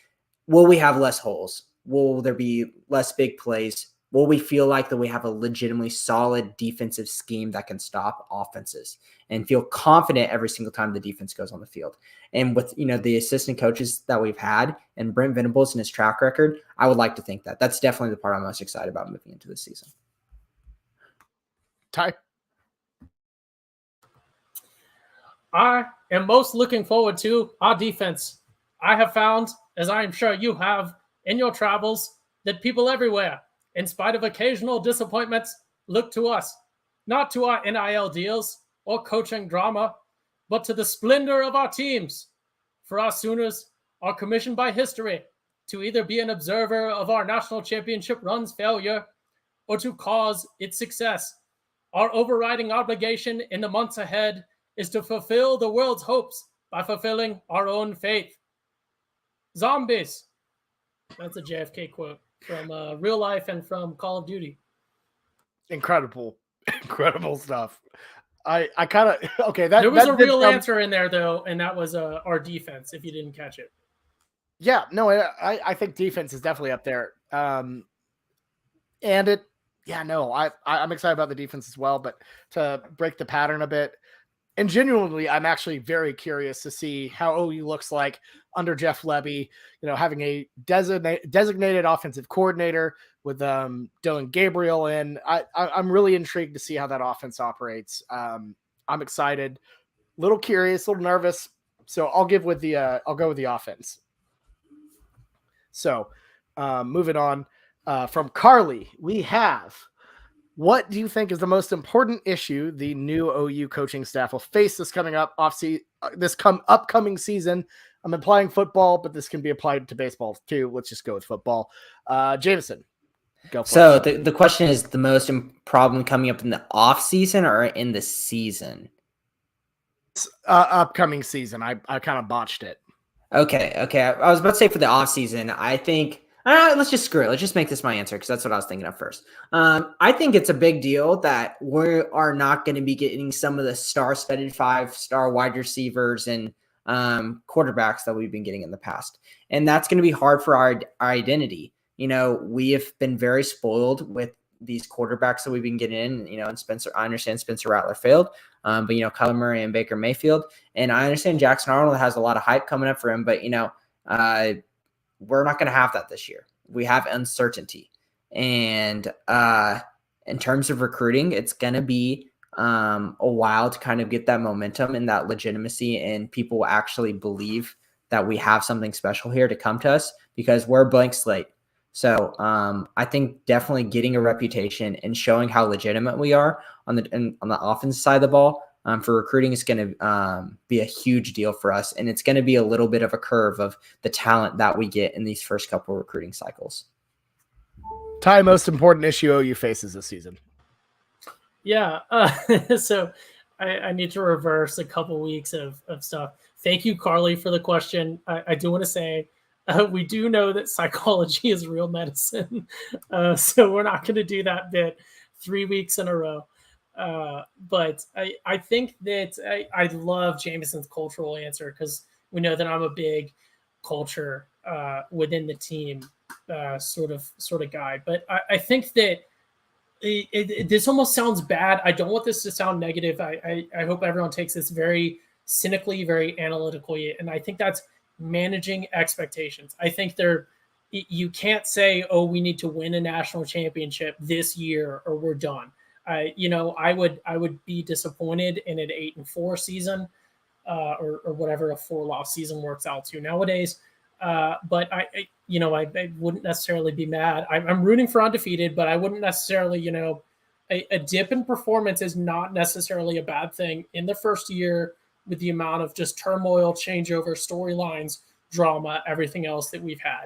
Speaker 3: Will we have less holes? Will there be less big plays? Will we feel like that we have a legitimately solid defensive scheme that can stop offenses and feel confident every single time the defense goes on the field? And with, the assistant coaches that we've had and Brent Venables and his track record, I would like to think that that's definitely the part I'm most excited about moving into this season.
Speaker 1: Ty?
Speaker 2: I am most looking forward to our defense. I have found, as I am sure you have in your travels, that people everywhere, in spite of occasional disappointments, look to us, not to our NIL deals or coaching drama, but to the splendor of our teams. For our Sooners are commissioned by history to either be an observer of our national championship run's failure or to cause its success. Our overriding obligation in the months ahead is to fulfill the world's hopes by fulfilling our own faith. Zombies. That's a JFK quote from real life and from Call of Duty.
Speaker 1: Incredible stuff. I kind of okay.
Speaker 2: There was a real answer in there though, and that was our defense. If you didn't catch it,
Speaker 1: yeah, no, I think defense is definitely up there. I'm excited about the defense as well. But to break the pattern a bit, and genuinely, I'm actually very curious to see how OU looks like under Jeff Lebby, having a designated offensive coordinator with Dylan Gabriel in. I'm really intrigued to see how that offense operates. I'm excited, a little curious, a little nervous. So I'll go with the offense. So moving on from Carly, we have, what do you think is the most important issue the new OU coaching staff will face this upcoming season? I'm implying football, but this can be applied to baseball too. Let's just go with football. Jameson, go for
Speaker 3: it. So
Speaker 1: the
Speaker 3: question is the most problem coming up in the off season or in the season?
Speaker 1: Upcoming season. I kind of botched it.
Speaker 3: Okay. I was about to say for the off season, I think. Let's just screw it. Let's just make this my answer because that's what I was thinking of first. I think it's a big deal that we are not going to be getting some of the star-studded 5-star wide receivers and quarterbacks that we've been getting in the past. And that's going to be hard for our identity. We have been very spoiled with these quarterbacks that we've been getting in, and Spencer, I understand Spencer Rattler failed, but Kyler Murray and Baker Mayfield. And I understand Jackson Arnold has a lot of hype coming up for him, but, we're not going to have that this year. We have uncertainty. And in terms of recruiting, it's going to be a while to kind of get that momentum and that legitimacy and people actually believe that we have something special here to come to us because we're a blank slate. So I think definitely getting a reputation and showing how legitimate we are on the offense side of the ball for recruiting is going to be a huge deal for us. And it's going to be a little bit of a curve of the talent that we get in these first couple of recruiting cycles.
Speaker 1: Ty, most important issue OU faces this season.
Speaker 2: Yeah. So I need to reverse a couple weeks of stuff. Thank you, Carly, for the question. I do want to say we do know that psychology is real medicine. So we're not going to do that bit 3 weeks in a row. But I think that I love Jameson's cultural answer because we know that I'm a big culture within the team sort of guy. But I think that this almost sounds bad. I don't want this to sound negative. I hope everyone takes this very cynically, very analytically. And I think that's managing expectations. I think you can't say, oh, we need to win a national championship this year or we're done. I would be disappointed in an 8-4 season or whatever a 4-loss season works out to nowadays. But I wouldn't necessarily be mad. I'm rooting for undefeated, but I wouldn't necessarily, a dip in performance is not necessarily a bad thing in the first year with the amount of just turmoil, changeover, storylines, drama, everything else that we've had.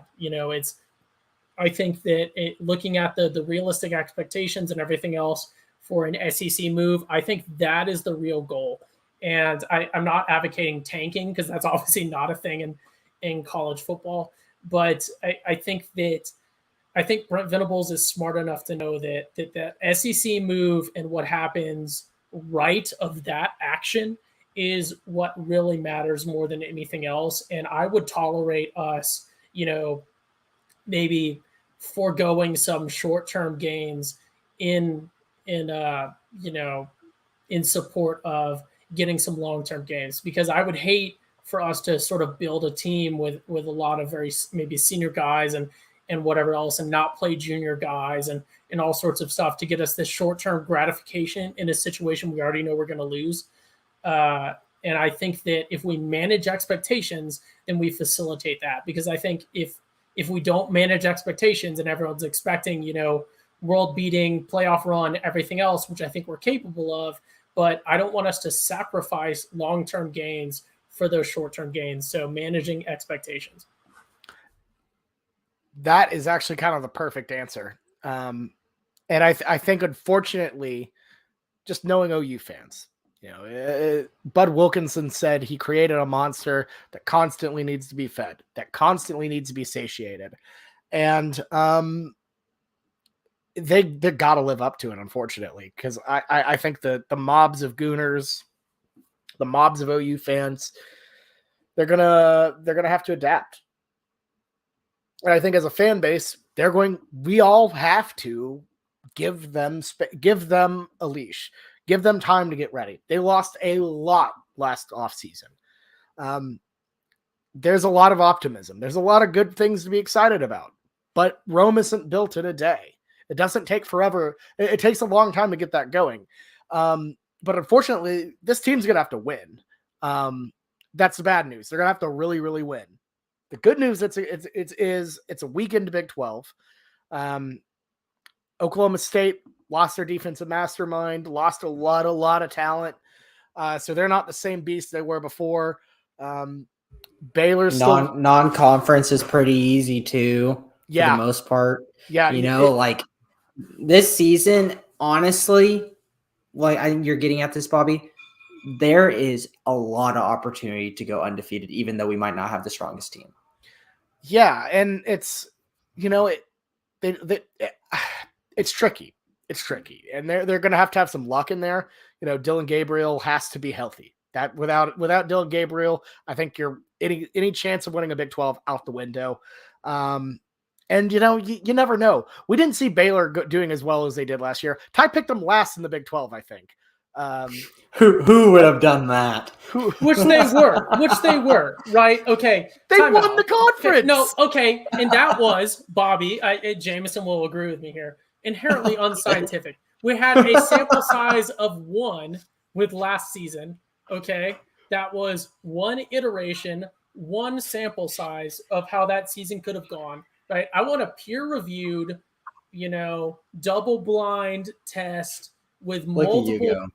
Speaker 2: I think that looking at the realistic expectations and everything else for an SEC move, I think that is the real goal. And I'm not advocating tanking because that's obviously not a thing in college football. But I think Brent Venables is smart enough to know that SEC move and what happens right of that action is what really matters more than anything else. And I would tolerate us, maybe foregoing some short-term gains in support of getting some long-term gains, because I would hate for us to sort of build a team with a lot of very maybe senior guys and whatever else and not play junior guys and all sorts of stuff to get us this short-term gratification in a situation we already know we're going to lose. And I think that if we manage expectations, then we facilitate that, because I think if we don't manage expectations and everyone's expecting, world-beating playoff run, everything else, which I think we're capable of, but I don't want us to sacrifice long-term gains for those short-term gains. So managing expectations.
Speaker 1: That is actually kind of the perfect answer. And I think, unfortunately, just knowing OU fans, Bud Wilkinson said he created a monster that constantly needs to be fed, that constantly needs to be satiated. And they got to live up to it, unfortunately, because I think the mobs of Gooners, the mobs of OU fans, they're gonna have to adapt. And I think as a fan base, we all have to give them a leash, give them time to get ready. They lost a lot last offseason. There's a lot of optimism. There's a lot of good things to be excited about, but Rome isn't built in a day. It doesn't take forever. It takes a long time to get that going. But unfortunately, this team's going to have to win. That's the bad news. They're going to have to really, really win. The good news it's a weekend to Big 12. Oklahoma State lost their defensive mastermind, lost a lot of talent. So they're not the same beast they were before. Baylor's
Speaker 3: non-conference is pretty easy too.
Speaker 1: Yeah,
Speaker 3: for the most part.
Speaker 1: Yeah,
Speaker 3: like this season, honestly, you're getting at this, Bobby. There is a lot of opportunity to go undefeated, even though we might not have the strongest team.
Speaker 1: Yeah, and it's it's tricky. It's tricky, and they're going to have some luck in there. Dylan Gabriel has to be healthy. That without Dylan Gabriel, I think you're any chance of winning a Big 12 out the window. And you never know. We didn't see Baylor doing as well as they did last year. Ty picked them last in the Big 12, I think.
Speaker 3: Who would have done that?
Speaker 2: Which they were, right? Okay.
Speaker 1: They won the conference.
Speaker 2: No, okay. And that was, Bobby, Jameson will agree with me here, inherently unscientific. We had a sample size of 1 with last season, okay? That was one iteration one sample size of how that season could have gone, right? I want a peer-reviewed, double-blind test with
Speaker 3: Look at you
Speaker 2: multiple,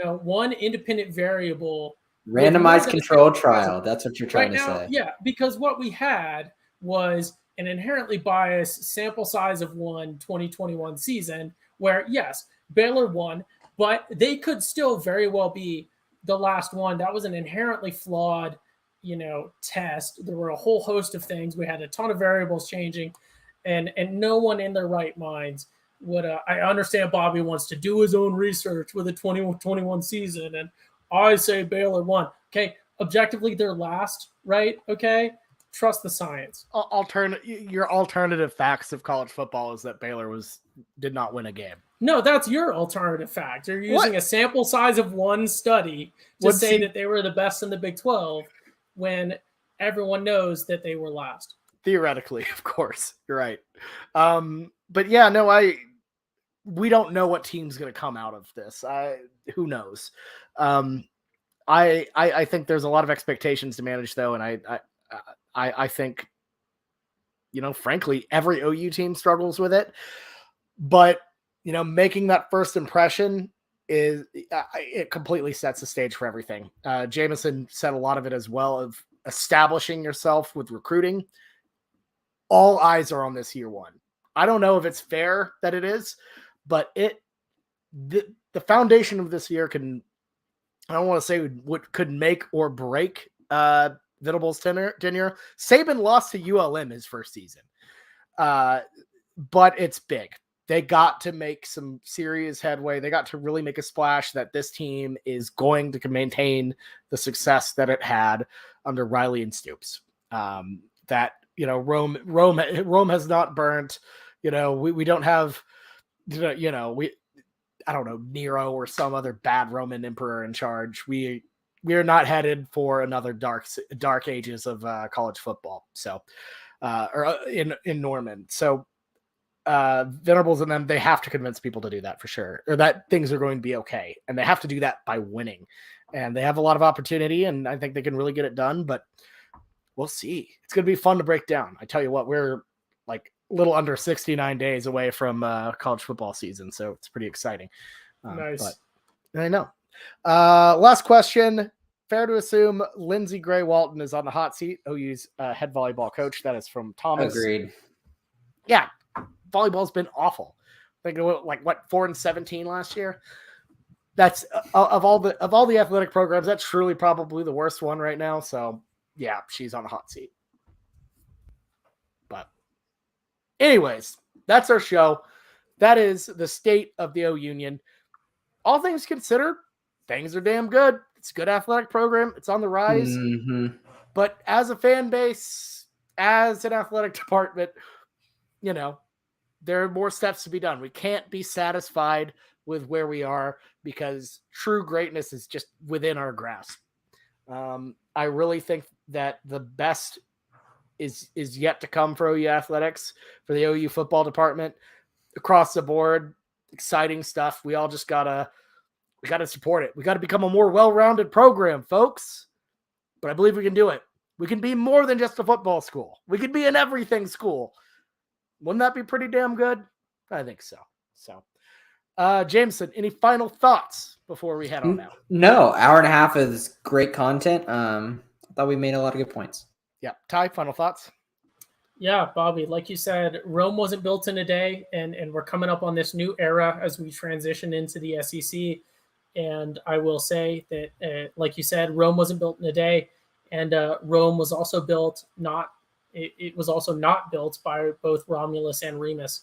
Speaker 3: go.
Speaker 2: one independent variable.
Speaker 3: Randomized controlled trial. That's what you're trying
Speaker 2: right
Speaker 3: to
Speaker 2: now,
Speaker 3: say.
Speaker 2: Yeah, because what we had was an inherently biased sample size of 2021 season where, yes, Baylor won, but they could still very well be the last one. That was an inherently flawed, test. There were a whole host of things. We had a ton of variables changing, and no one in their right minds would. I understand Bobby wants to do his own research with the 2021 season, and I say Baylor won. Okay, objectively, they're last, right? Okay, trust the science.
Speaker 1: Your alternative facts of college football is that Baylor did not win a game.
Speaker 2: No, that's your alternative fact. You're using a sample size of one study to say that they were the best in the Big 12 when everyone knows that they were last.
Speaker 1: Theoretically, of course, you're right. But yeah, no, we don't know what team's going to come out of this. Who knows? I think there's a lot of expectations to manage, though, and I think, frankly, every OU team struggles with it. But making that first impression it completely sets the stage for everything. Jameson said a lot of it as well, of establishing yourself with recruiting. All eyes are on this year one. I don't know if it's fair that it is, but the foundation of this year can, I don't want to say what could make or break Venables' tenure. Saban lost to ULM his first season, but it's big. They got to make some serious headway. They got to really make a splash that this team is going to maintain the success that it had under Riley and Stoops. That Rome has not burnt. We don't have I don't know, Nero or some other bad Roman emperor in charge. We are not headed for another dark ages of college football. So, or in Norman. So, Venables and them, they have to convince people to do that for sure, or that things are going to be okay. And they have to do that by winning. And they have a lot of opportunity, and I think they can really get it done, but we'll see. It's going to be fun to break down. I tell you what, we're like a little under 69 days away from college football season, so it's pretty exciting.
Speaker 2: Nice.
Speaker 1: But I know. Last question. Fair to assume Lindsey Gray Walton is on the hot seat. OU's head volleyball coach. That is from Thomas.
Speaker 3: Agreed.
Speaker 1: Yeah, volleyball's been awful. I think 4-17 last year. That's of all the athletic programs, that's truly probably the worst one right now. So yeah, she's on the hot seat. But anyways, that's our show. That is the state of the OUnion. All things considered, things are damn good. It's a good athletic program. It's on the rise.
Speaker 3: Mm-hmm.
Speaker 1: But as a fan base, as an athletic department, there are more steps to be done. We can't be satisfied with where we are because true greatness is just within our grasp. I really think that the best is yet to come for OU athletics, for the OU football department across the board. Exciting stuff. We all just gotta support it. We got to become a more well-rounded program, folks. But I believe we can do it. We can be more than just a football school. We can be an everything school. Wouldn't that be pretty damn good? I think so. So, Jameson, any final thoughts before we head on out?
Speaker 3: No, hour and a half is great content. I thought we made a lot of good points.
Speaker 1: Yeah. Ty, final thoughts?
Speaker 2: Yeah, Bobby, like you said, Rome wasn't built in a day, and we're coming up on this new era as we transition into the SEC. And I will say that, like you said, Rome wasn't built in a day, and Rome was also built it was also not built by both Romulus and Remus.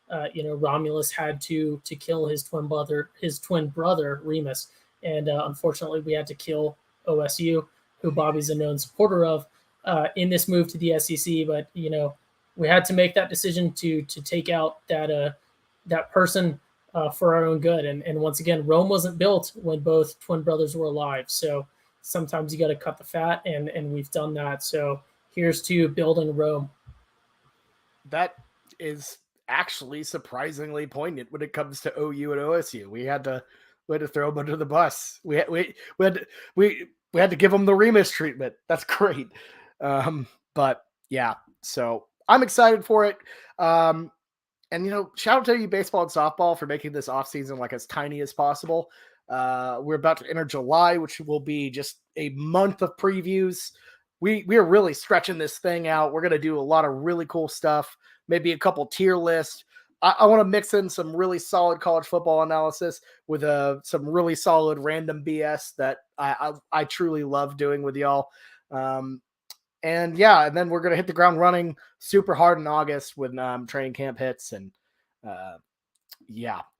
Speaker 2: Romulus had to kill his twin brother Remus, and unfortunately, we had to kill OSU, who Bobby's a known supporter of, in this move to the SEC. But we had to make that decision to take out that person for our own good. And once again, Rome wasn't built when both twin brothers were alive. So sometimes you got to cut the fat, and we've done that. So here's to building Rome. That
Speaker 1: is actually surprisingly poignant when it comes to OU and OSU. We had to throw them under the bus. We had to give them the Remus treatment. That's great. But yeah, so I'm excited for it. And shout out to you, baseball and softball, for making this offseason like as tiny as possible. We're about to enter July, which will be just a month of previews. We are really stretching this thing out. We're going to do a lot of really cool stuff, maybe a couple tier lists. I want to mix in some really solid college football analysis with some really solid random BS that I truly love doing with y'all. And then we're going to hit the ground running super hard in August when training camp hits. And a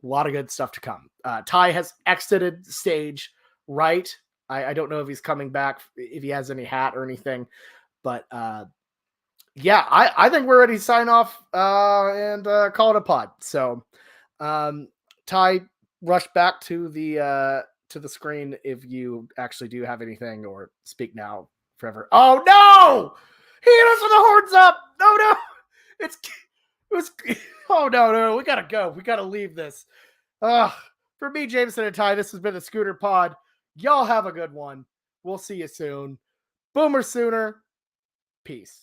Speaker 1: lot of good stuff to come. Ty has exited the stage, right? I don't know if he's coming back, if he has any hat or anything. But I think we're ready to sign off and call it a pod. So Ty, rush back to the screen if you actually do have anything, or speak now. Forever. Oh no! He hit us with the horns up! No! It was oh no, we gotta go. We gotta leave this. For me, Jameson and Ty, this has been the Schooner Pod. Y'all have a good one. We'll see you soon. Boomer Sooner. Peace.